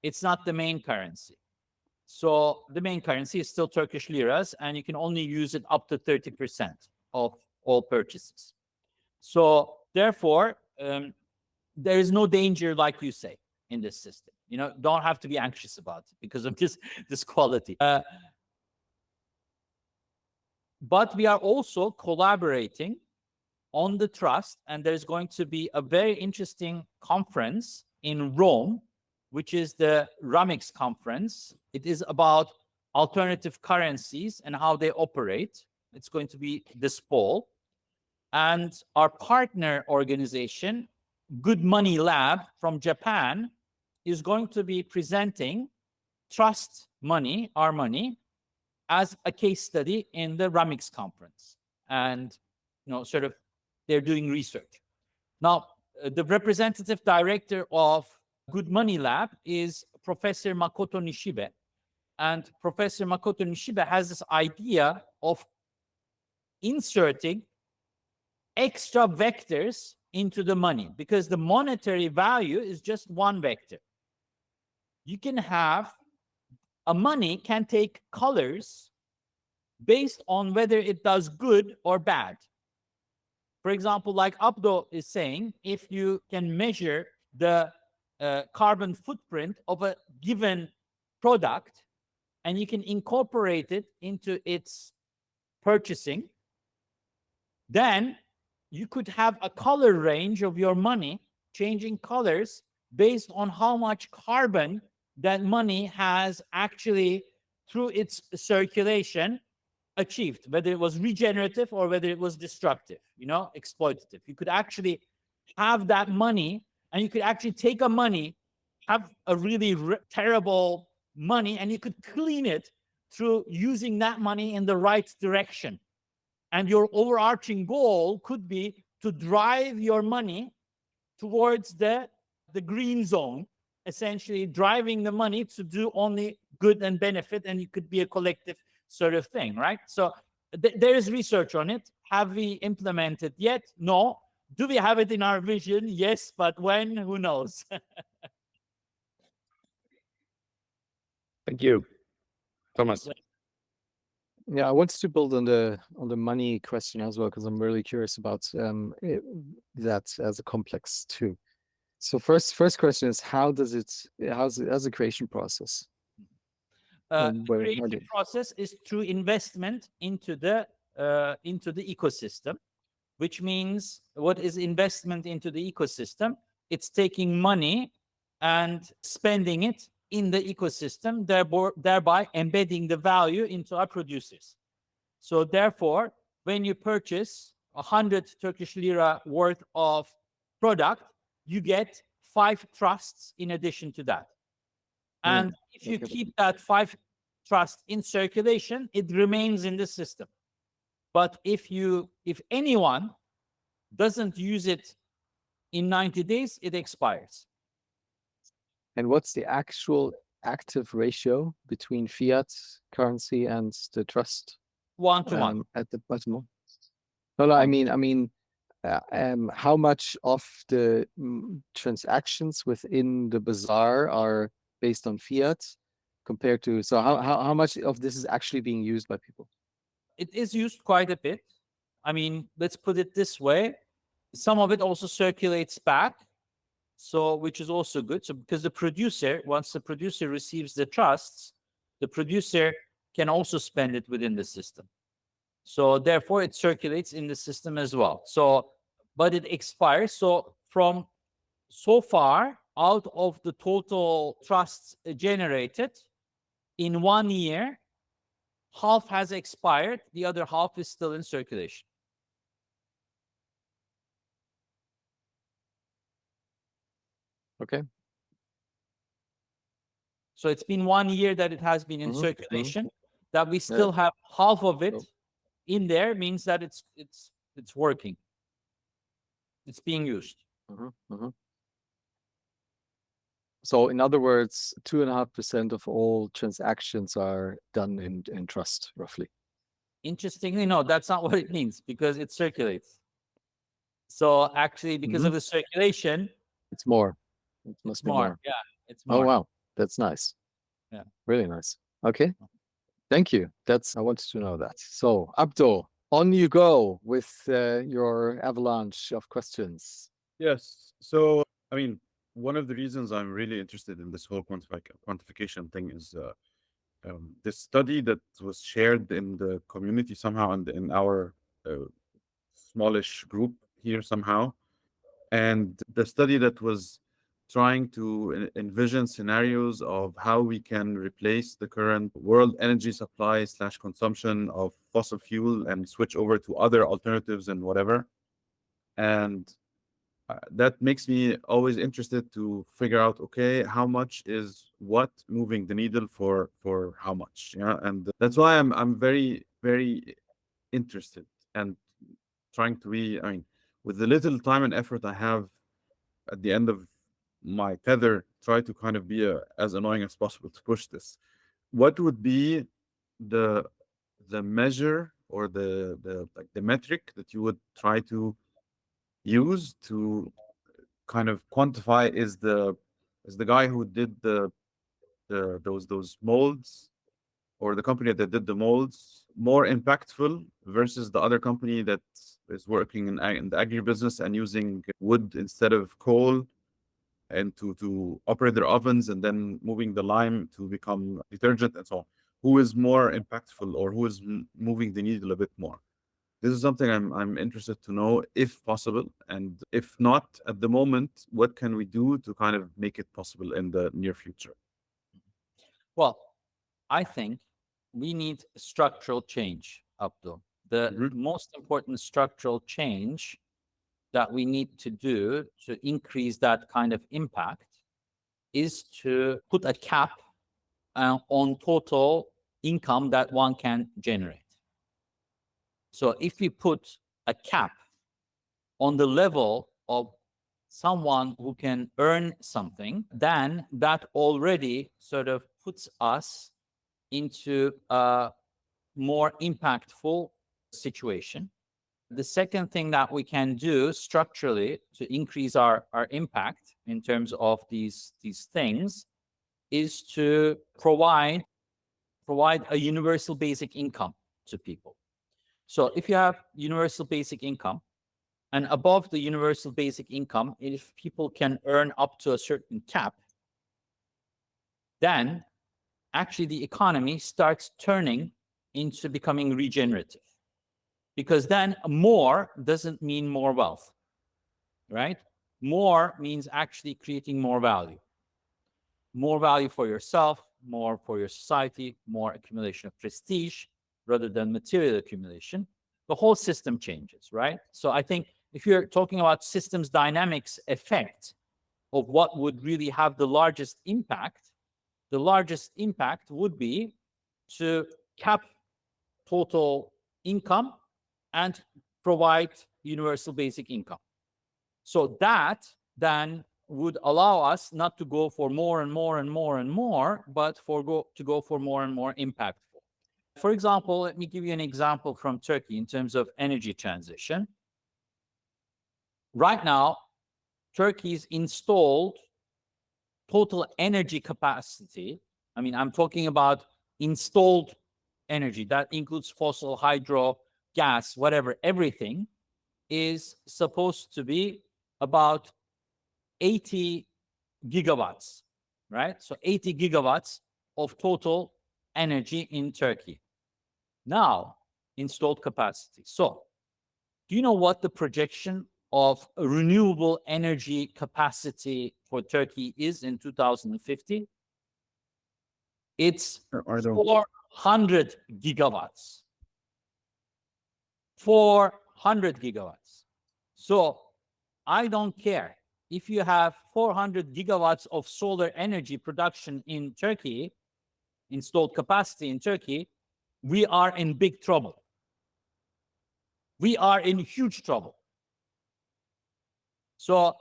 It's not the main currency. So the main currency is still Turkish liras, and you can only use it up to 30% of all purchases. So therefore, there is no danger, like you say, in this system. You know, don't have to be anxious about it because of this quality. But we are also collaborating on the trust, and there's going to be a very interesting conference in Rome, which is the RAMIX conference. It is about alternative currencies and how they operate. It's going to be this fall. And our partner organization, Good Money Lab from Japan, is going to be presenting trust money, our money, as a case study in the RAMIX conference. And, you know, sort of they're doing research. Now, the representative director of Good Money Lab is Professor Makoto Nishibe. And Professor Makoto Nishibe has this idea of inserting extra vectors into the money, because the monetary value is just one vector. You can have a money can take colors based on whether it does good or bad. For example, like Abdo is saying, if you can measure the carbon footprint of a given product and you can incorporate it into its purchasing, then you could have a color range of your money changing colors based on how much carbon that money has actually, through its circulation, achieved, whether it was regenerative or whether it was destructive, you know, exploitative. You could actually have that money, and you could actually take a money, have a really terrible money, and you could clean it through using that money in the right direction. And your overarching goal could be to drive your money towards the green zone, essentially driving the money to do only good and benefit, and it could be a collective sort of thing, right? So there is research on it. Have we implemented yet? No. Do we have it in our vision? Yes, but when? Who knows? Thank you, Thomas. Yeah, I wanted to build on the money question as well, because I'm really curious about that as a complex too. So first question is, how's the creation process? The creation process is through investment into the ecosystem, which means what is investment into the ecosystem? It's taking money and spending it in the ecosystem, thereby embedding the value into our producers. So therefore, when you purchase 100 Turkish lira worth of product, you get 5 trusts in addition to that. And if you keep that 5 trust in circulation, it remains in the system. But if anyone doesn't use it in 90 days, it expires. And what's the actual active ratio between fiat currency and the trust? 1-to-1. At the bottom. No, I mean, how much of the transactions within the bazaar are based on fiat compared to, so how much of this is actually being used by people? It is used quite a bit. I mean, let's put it this way. Some of it also circulates back, so which is also good. So because once the producer receives the trusts, the producer can also spend it within the system. So therefore, it circulates in the system as well. So, but it expires. So far, out of the total trusts generated in 1 year, half has expired. The other half is still in circulation. Okay. So it's been 1 year that it has been in circulation. That we still have half of it in there means that it's working. It's being used. So in other words, 2.5% of all transactions are done in trust, roughly. Interestingly, no, that's not what it means, because it circulates. So actually, because of the circulation, it's more. It must be more. Yeah, it's more. Oh wow, that's nice. Yeah, really nice. Okay, thank you. I wanted to know that. So Abdo, on you go with your avalanche of questions. Yes. So, I mean, one of the reasons I'm really interested in this whole quantification thing is this study that was shared in the community somehow, and in our smallish group here somehow. And the study that was trying to envision scenarios of how we can replace the current world energy supply / consumption of fossil fuel and switch over to other alternatives and whatever. And that makes me always interested to figure out, okay, how much is what moving the needle for how much? Yeah, and that's why I'm very, very interested and trying to be. I mean, with the little time and effort I have at the end of my tether, try to kind of be as annoying as possible to push this. What would be the measure or the metric that you would try to use to kind of quantify, is the guy who did those molds, or the company that did the molds, more impactful versus the other company that is working in the agribusiness and using wood instead of coal, and to operate their ovens and then moving the lime to become detergent and so on? Who is more impactful, or who is moving the needle a bit more? This is something I'm interested to know, if possible, and if not at the moment, what can we do to kind of make it possible in the near future? Well, I think we need structural change, Abdul. The most important structural change that we need to do to increase that kind of impact is to put a cap on total income that one can generate. So if we put a cap on the level of someone who can earn something, then that already sort of puts us into a more impactful situation. The second thing that we can do structurally to increase our impact in terms of these things is to provide a universal basic income. to people. So if you have universal basic income, and above the universal basic income, if people can earn up to a certain cap, then actually the economy starts turning into becoming regenerative. Because then more doesn't mean more wealth, right? More means actually creating more value. More value for yourself, more for your society, more accumulation of prestige rather than material accumulation. The whole system changes, right? So I think if you're talking about systems dynamics effect of what would really have the largest impact would be to cap total income and provide universal basic income. So that then would allow us not to go for more and more and more and more, but to go for more and more impactful. For example, let me give you an example from Turkey in terms of energy transition. Right now, Turkey's installed total energy capacity, I mean, I'm talking about installed energy, that includes fossil, hydro, gas, whatever, everything, is supposed to be about 80 gigawatts, right? So 80 gigawatts of total energy in Turkey. Now, installed capacity. So, do you know what the projection of renewable energy capacity for Turkey is in 2050? It's 400 gigawatts. 400 gigawatts. So I don't care if you have 400 gigawatts of solar energy production in Turkey, installed capacity in Turkey, we are in big trouble. We are in huge trouble. So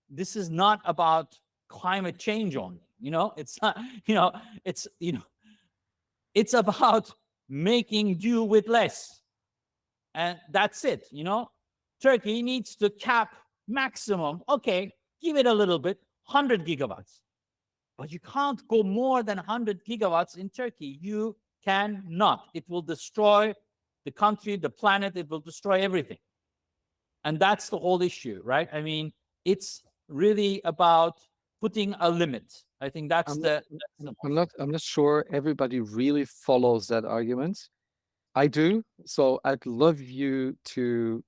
this is not about climate change only, it's not, it's about making do with less. And that's it, Turkey needs to cap maximum, okay, give it a little bit, 100 gigawatts. But you can't go more than 100 gigawatts in Turkey. You cannot. It will destroy the country, the planet, it will destroy everything. And that's the whole issue, right? I mean, it's really about putting a limit. I think I'm not sure everybody really follows that argument. I do. So I'd love you to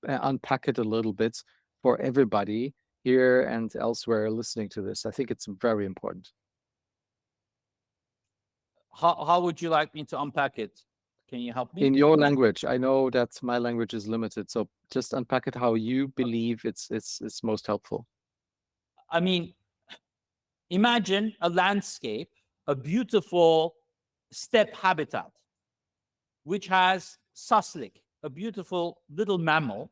unpack it a little bit for everybody here and elsewhere listening to this. I think it's very important. How would you like me to unpack it? Can you help me? In your language. I know that my language is limited, so just unpack it how you believe it's most helpful. I mean, imagine a landscape, a beautiful steppe habitat, which has suslik, a beautiful little mammal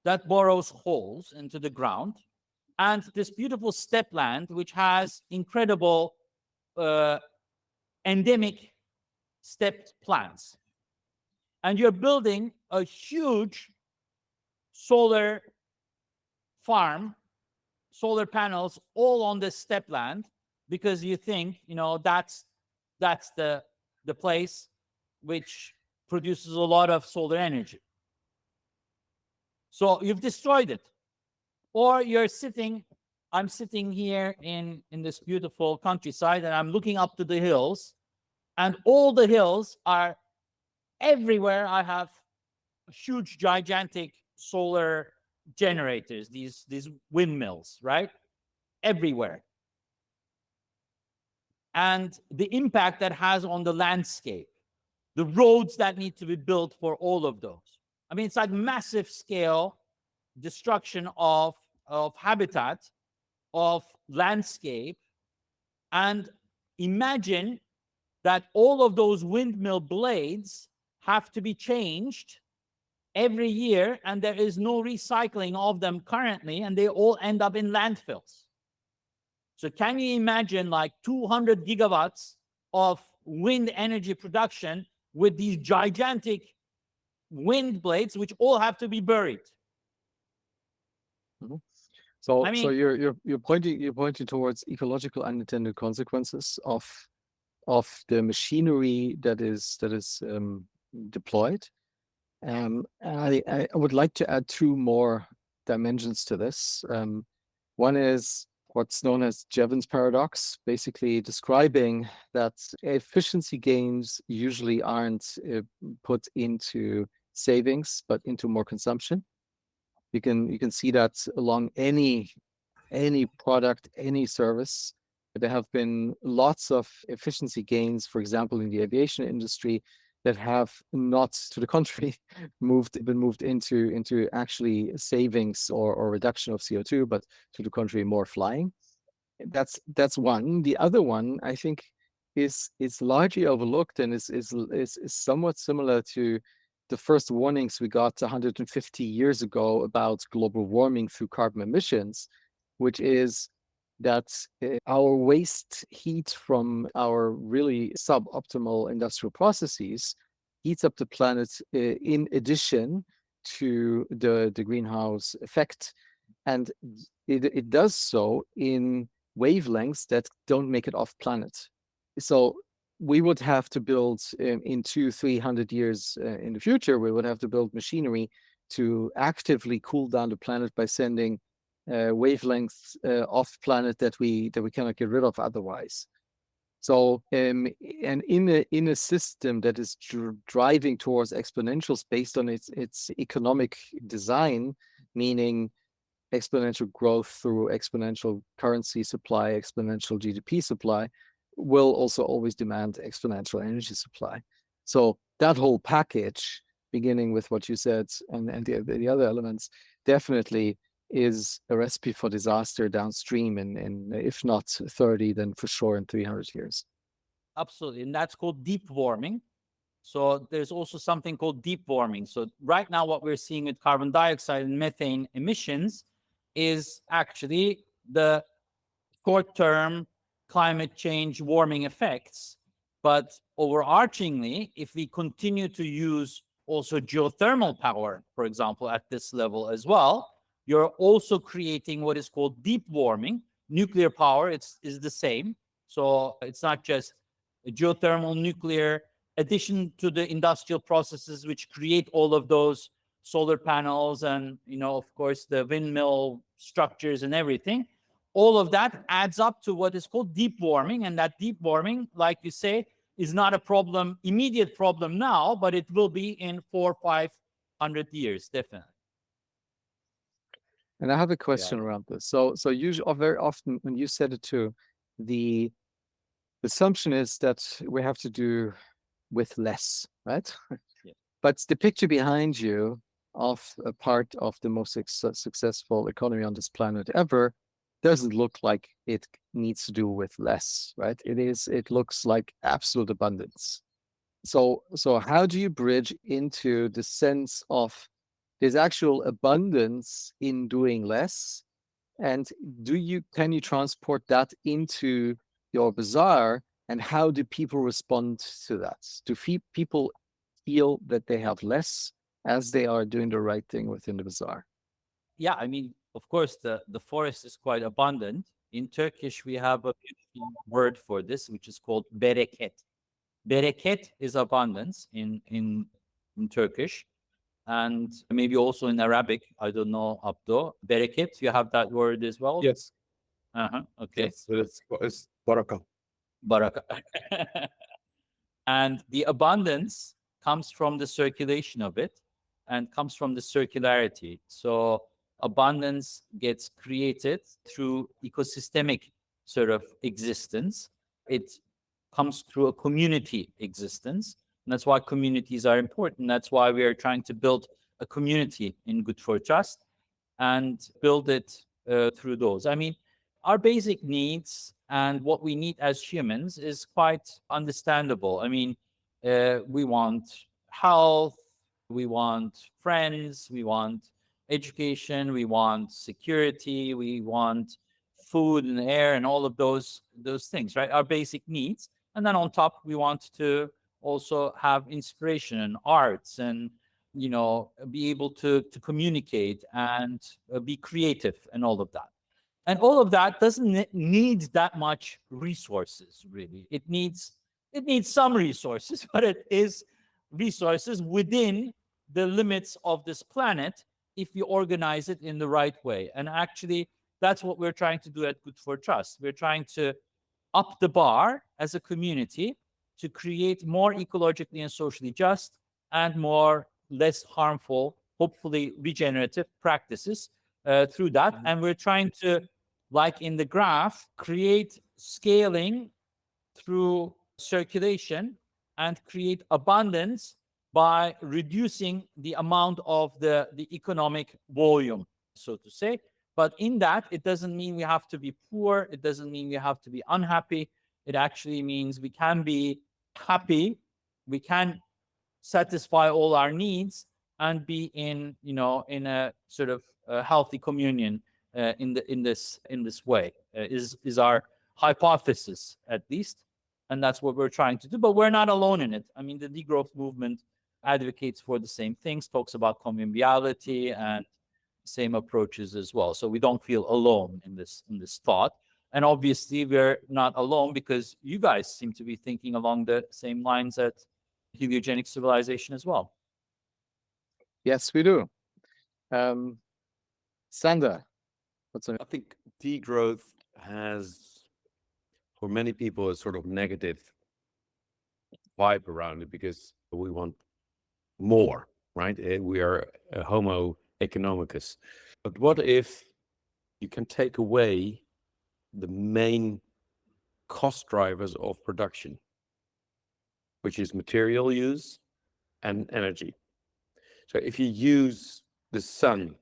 that burrows holes into the ground, and this beautiful steppe land, which has incredible endemic steppe plants. And you're building a huge solar farm, solar panels all on this steppe land, because you think, that's the place which produces a lot of solar energy. So you've destroyed it. Or I'm sitting here in this beautiful countryside, and I'm looking up to the hills, and all the hills are everywhere. I have huge, gigantic solar generators, these windmills, right? Everywhere. And the impact that has on the landscape, the roads that need to be built for all of those. I mean, it's like massive scale destruction of habitat, of landscape. And imagine that all of those windmill blades have to be changed every year, and there is no recycling of them currently, and they all end up in landfills. So can you imagine like 200 gigawatts of wind energy production with these gigantic wind blades, which all have to be buried? Mm-hmm. So you're pointing towards ecological unintended consequences of of the machinery that is deployed. I would like to add two more dimensions to this. One is what's known as Jevons paradox, basically describing that efficiency gains usually aren't put into savings, but into more consumption. You can see that along any product, any service. There have been lots of efficiency gains, for example, in the aviation industry, that have not, to the contrary, been moved into actually savings or reduction of CO2, but to the contrary, more flying. That's one. The other one, I think, is largely overlooked and is somewhat similar to the first warnings we got 150 years ago about global warming through carbon emissions, which is that our waste heat from our really suboptimal industrial processes heats up the planet in addition to the greenhouse effect. And it does so in wavelengths that don't make it off planet. So we would have to build in 200-300 years in the future, we would have to build machinery to actively cool down the planet by sending wavelengths off planet that we cannot get rid of otherwise. So and in a system that is driving towards exponentials based on its economic design, meaning exponential growth through exponential currency supply, exponential GDP supply, will also always demand exponential energy supply. So that whole package, beginning with what you said and the other elements, definitely is a recipe for disaster downstream in if not 30, then for sure in 300 years. Absolutely. And that's called deep warming. So there's also something called deep warming. So right now, what we're seeing with carbon dioxide and methane emissions is actually the short-term climate change warming effects. But overarchingly, if we continue to use also geothermal power, for example, at this level as well, you're also creating what is called deep warming. Nuclear power is the same. So it's not just geothermal, nuclear, addition to the industrial processes which create all of those solar panels and, of course, the windmill structures and everything. All of that adds up to what is called deep warming. And that deep warming, like you say, is not a problem, immediate problem now, but it will be in 400-500 years, definitely. And I have a question around this. So usually, very often, when you said it too, the assumption is that we have to do with less, right? Yeah. But the picture behind you of a part of the most successful economy on this planet ever doesn't look like it needs to do with less, right? It looks like absolute abundance. So how do you bridge into the sense of there's actual abundance in doing less? And can you transport that into your bazaar? And how do people respond to that? Do people feel that they have less as they are doing the right thing within the bazaar? Yeah, I mean, of course, the forest is quite abundant. In Turkish, we have a beautiful word for this, which is called bereket. Bereket is abundance in Turkish, and maybe also in Arabic. I don't know, Abdo. Bereket, you have that word as well? Yes. Okay. Yes, it's barakah. Baraka. And the abundance comes from the circulation of it and comes from the circularity. So abundance gets created through ecosystemic sort of existence. It comes through a community existence. And that's why communities are important. That's why we are trying to build a community in Good4Trust and build it through those. I mean, our basic needs and what we need as humans is quite understandable. I mean, we want health, we want friends, we want education, we want security, we want food and air and all of those things, right? Our basic needs. And then on top, we want to also have inspiration and arts and be able to communicate and be creative and all of that. And all of that doesn't need that much resources, really. It needs It needs some resources, but it is resources within the limits of this planet if you organize it in the right way. And actually, that's what we're trying to do at Good4Trust. We're trying to up the bar as a community to create more ecologically and socially just and less harmful, hopefully regenerative practices through that. And we're trying to, like in the graph, create scaling through circulation and create abundance by reducing the amount of the economic volume, so to say. But in that, it doesn't mean we have to be poor. It doesn't mean we have to be unhappy. It actually means we can be happy. We can satisfy all our needs and be in a sort of healthy communion in this way is our hypothesis, at least. And that's what we're trying to do. But we're not alone in it. I mean, the degrowth movement advocates for the same things, talks about conviviality and same approaches as well. So we don't feel alone in this thought. And obviously, we're not alone because you guys seem to be thinking along the same lines at Heliogenic Civilization as well. Yes, we do. Sander, what's on? I think degrowth has, for many people, a sort of negative vibe around it because we want more, right? We are a homo economicus. But what if you can take away the main cost drivers of production, which is material use and energy? So if you use the sun,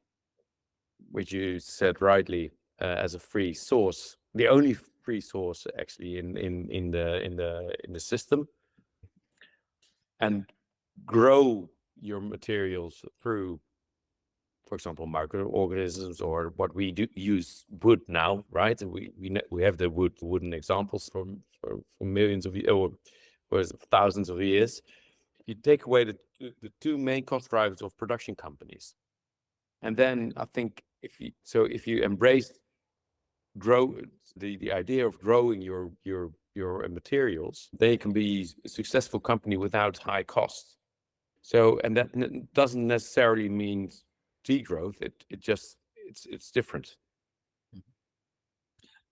which you said rightly, as a free source, the only free source actually in the system, and grow your materials through, for example, microorganisms, or what we do use wood now, right? And we have the wooden examples from millions of years or thousands of years. You take away the two main cost drivers of production companies, and then I think if you embrace the idea of growing your materials, they can be a successful company without high costs. So, and that doesn't necessarily mean degrowth. It's different.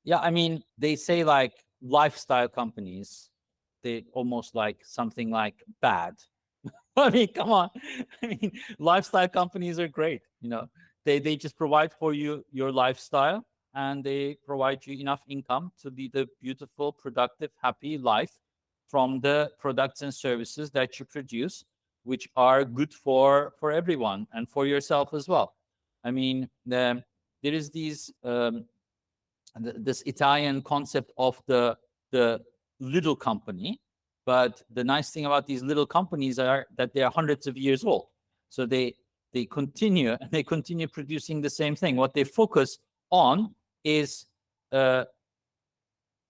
Yeah, I mean, they say like lifestyle companies, they almost like something like bad. I mean, come on. I mean, lifestyle companies are great. They just provide for you your lifestyle, and they provide you enough income to lead a beautiful, productive, happy life from the products and services that you produce, which are good for everyone and for yourself as well. I mean, there is this Italian concept of the little company. But the nice thing about these little companies are that they are hundreds of years old. So they continue producing the same thing. What they focus on is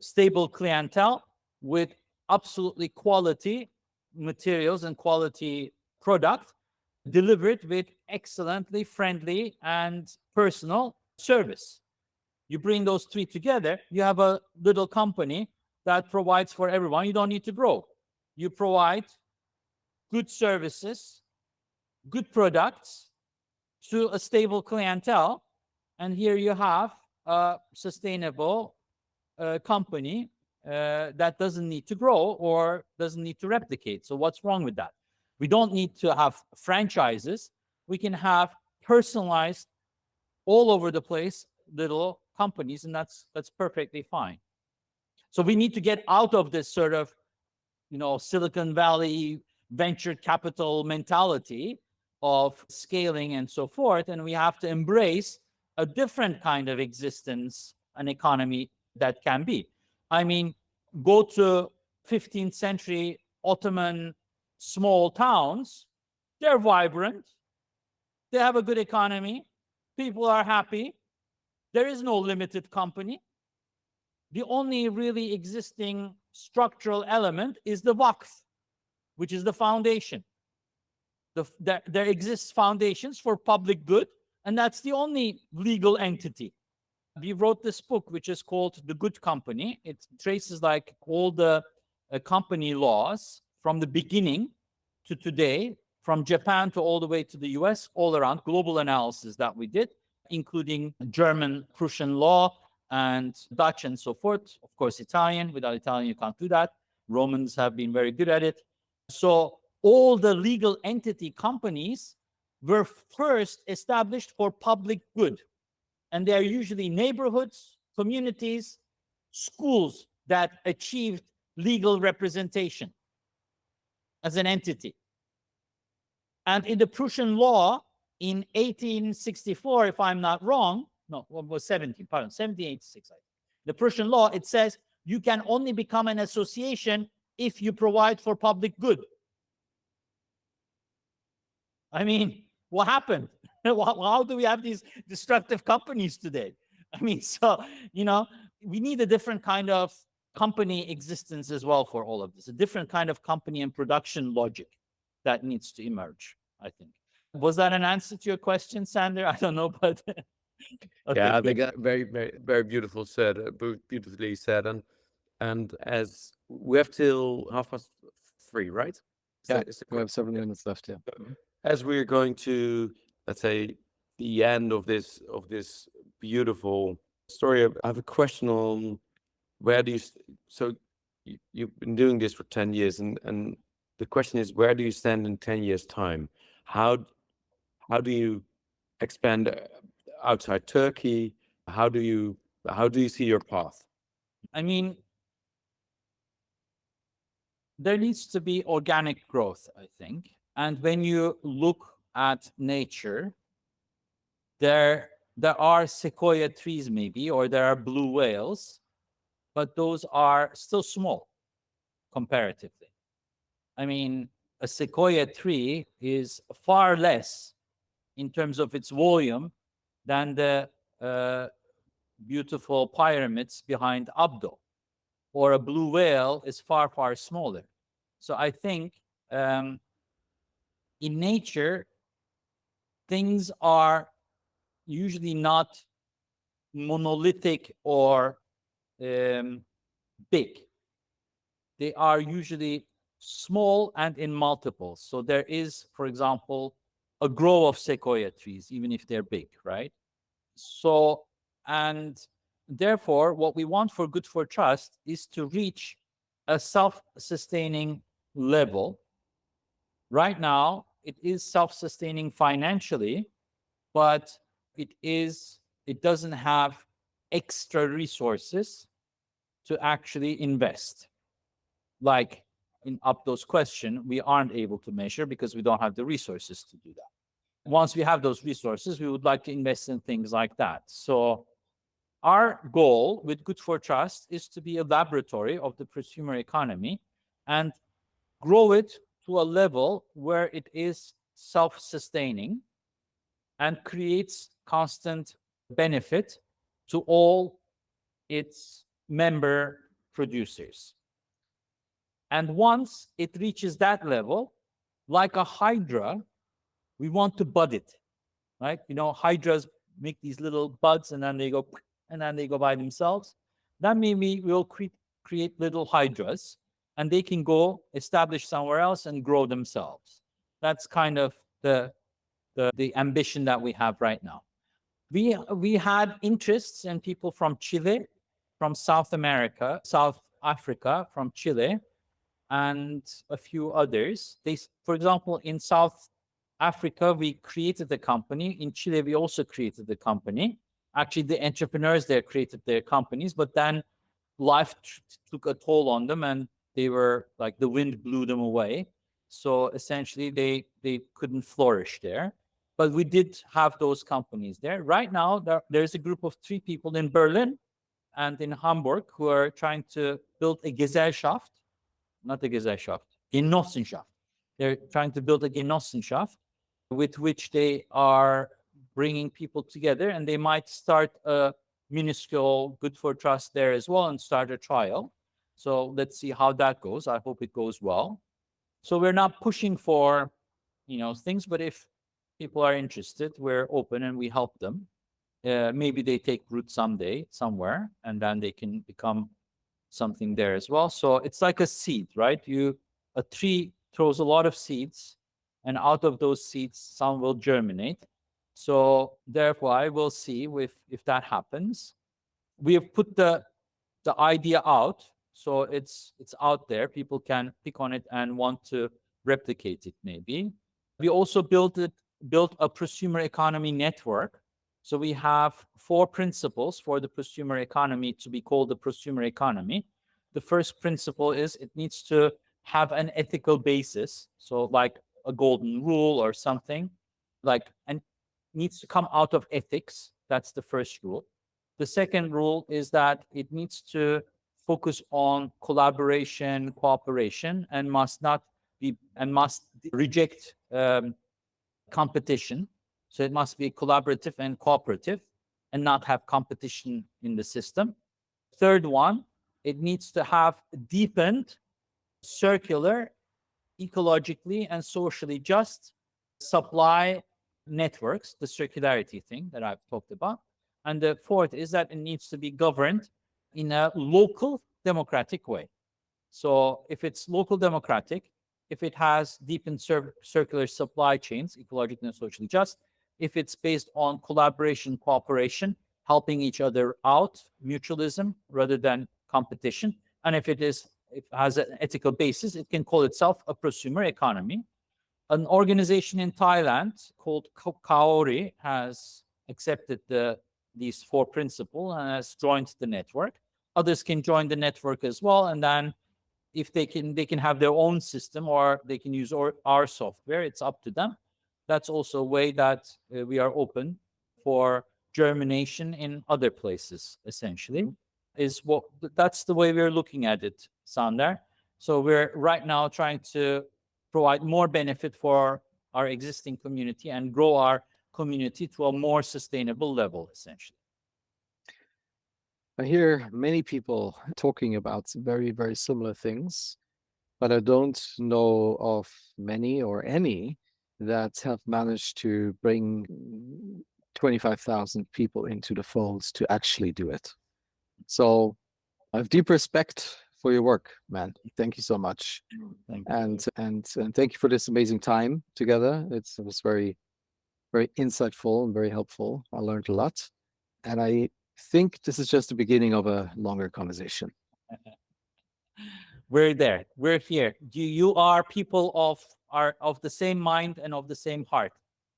stable clientele with absolutely quality materials and quality product delivered with excellently friendly and personal service. You bring those three together, you have a little company that provides for everyone. You don't need to grow. You provide good services, good products to a stable clientele. And here you have a sustainable company that doesn't need to grow or doesn't need to replicate. So what's wrong with that? We don't need to have franchises. We can have personalized, all over the place, little companies, and that's perfectly fine. So we need to get out of this sort of, Silicon Valley venture capital mentality of scaling and so forth. And we have to embrace a different kind of existence and economy that can be. I mean, go to 15th century Ottoman small towns. They're vibrant. They have a good economy. People are happy. There is no limited company. The only really existing structural element is the Waqf, which is the foundation. There exists foundations for public good, and that's the only legal entity. We wrote this book, which is called The Good Company. It traces like all the company laws from the beginning to today, from Japan to all the way to the US, all around, global analysis that we did, including German, Prussian law, and Dutch and so forth. Of course, Italian. Without Italian, you can't do that. Romans have been very good at it. So all the legal entity companies were first established for public good. And they are usually neighborhoods, communities, schools that achieved legal representation as an entity. And in the Prussian law in 1864, if I'm not wrong, no, what was 1786, the Prussian law, it says you can only become an association if you provide for public good. I mean, what happened? How do we have these destructive companies today? I mean, so, we need a different kind of company existence as well for all of this, a different kind of company and production logic that needs to emerge, I think. Was that an answer to your question, Sander? I don't know, but okay, Yeah, I good. think very, very, very beautiful said, beautifully said. And as we have till 3:30, right? Yeah, Is that we have correct? 7 minutes left. Yeah. As we're going to, let's say, the end of this beautiful story, I have a question on where do you, so you've been doing this for 10 years, and the question is, where do you stand in 10 years' time? How do you expand outside Turkey? How do you see your path? I mean, there needs to be organic growth, I think. And when you look at nature, there are sequoia trees maybe, or there are blue whales, but those are still small comparatively. I mean, a sequoia tree is far less in terms of its volume than the beautiful pyramids behind Abdo, or a blue whale is far, far smaller. So I think in nature, things are usually not monolithic or big. They are usually small and in multiples. So there is, for example, a grove of sequoia trees, even if they're big, right? So, and therefore, what we want for Good4Trust is to reach a self-sustaining level. Right now, it is self-sustaining financially, but it doesn't have extra resources to actually invest. Like in Abdo's question, we aren't able to measure because we don't have the resources to do that. Once we have those resources, we would like to invest in things like that. So our goal with Good4Trust is to be a laboratory of the prosumer economy and grow it to a level where it is self-sustaining and creates constant benefit to all its member producers. And once it reaches that level, like a hydra, we want to bud it, right? Hydras make these little buds and then they go by themselves. That maybe we'll create little hydras and they can go establish somewhere else and grow themselves. That's kind of the ambition that we have right now. We had interests in people from Chile, from South America, South Africa, from Chile, and a few others. For example, in South Africa, we created the company. In Chile, we also created the company. Actually, the entrepreneurs there created their companies, but then life took a toll on them and they were like the wind blew them away. So essentially, they couldn't flourish there. But we did have those companies there. Right now, there's a group of 3 people in Berlin and in Hamburg who are trying to build a Gesellschaft, not a Gesellschaft, Genossenschaft. They're trying to build a Genossenschaft with which they are bringing people together, and they might start a minuscule Good4Trust there as well and start a trial. So let's see how that goes. I hope it goes well. So we're not pushing for, things, but if people are interested, we're open and we help them. Maybe they take root someday somewhere, and then they can become something there as well. So it's like a seed, right? A tree throws a lot of seeds, and out of those seeds, some will germinate. So therefore, we'll see if that happens. We have put the idea out, so it's out there. People can pick on it and want to replicate it. Maybe we also built a prosumer economy network. So we have 4 principles for the prosumer economy to be called the prosumer economy. The first principle is it needs to have an ethical basis. So like a golden rule or something, and needs to come out of ethics. That's the first rule. The second rule is that it needs to focus on collaboration, cooperation, and must reject competition. So it must be collaborative and cooperative and not have competition in the system. Third one, it needs to have deepened, circular, ecologically and socially just supply networks, the circularity thing that I've talked about. And the fourth is that it needs to be governed in a local democratic way. So if it's local democratic, if it has deepened circular supply chains, ecologically and socially just, if it's based on collaboration, cooperation, helping each other out, mutualism rather than competition, and if it has an ethical basis, it can call itself a prosumer economy. An organization in Thailand called Kaori has accepted these 4 principles and has joined the network. Others can join the network as well, and then if they can have their own system, or they can use our software. It's up to them. That's also a way that we are open for germination in other places. Essentially, that's the way we're looking at it, Sander. So we're right now trying to provide more benefit for our existing community and grow our community to a more sustainable level, essentially. I hear many people talking about very, very similar things, but I don't know of many or any that have managed to bring 25,000 people into the folds to actually do it. So I have deep respect for your work, man. Thank you so much. Thank you. And thank you for this amazing time together. It was very, very insightful and very helpful. I learned a lot. And I think this is just the beginning of a longer conversation. We're there. We're here. You are people of the same mind and of the same heart.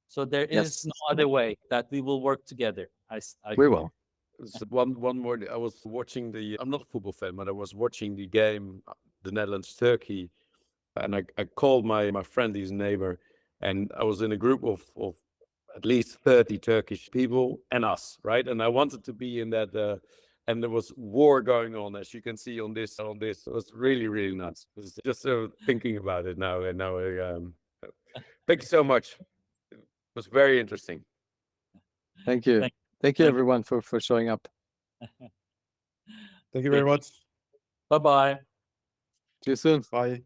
So there is Yes. no other way that we will work together. We will. So one more. I was watching I'm not a football fan, but I was watching the game, the Netherlands-Turkey, and I called my friend, his neighbor, and I was in a group of at least 30 Turkish people and us, right? And I wanted to be in that, and there was war going on, as you can see on this. It was really, really nuts. It was just thinking about it now, and now, thank you so much. It was very interesting. Thank you. Thank you, everyone, for showing up. Thank you very much. Bye-bye. See you soon. Bye.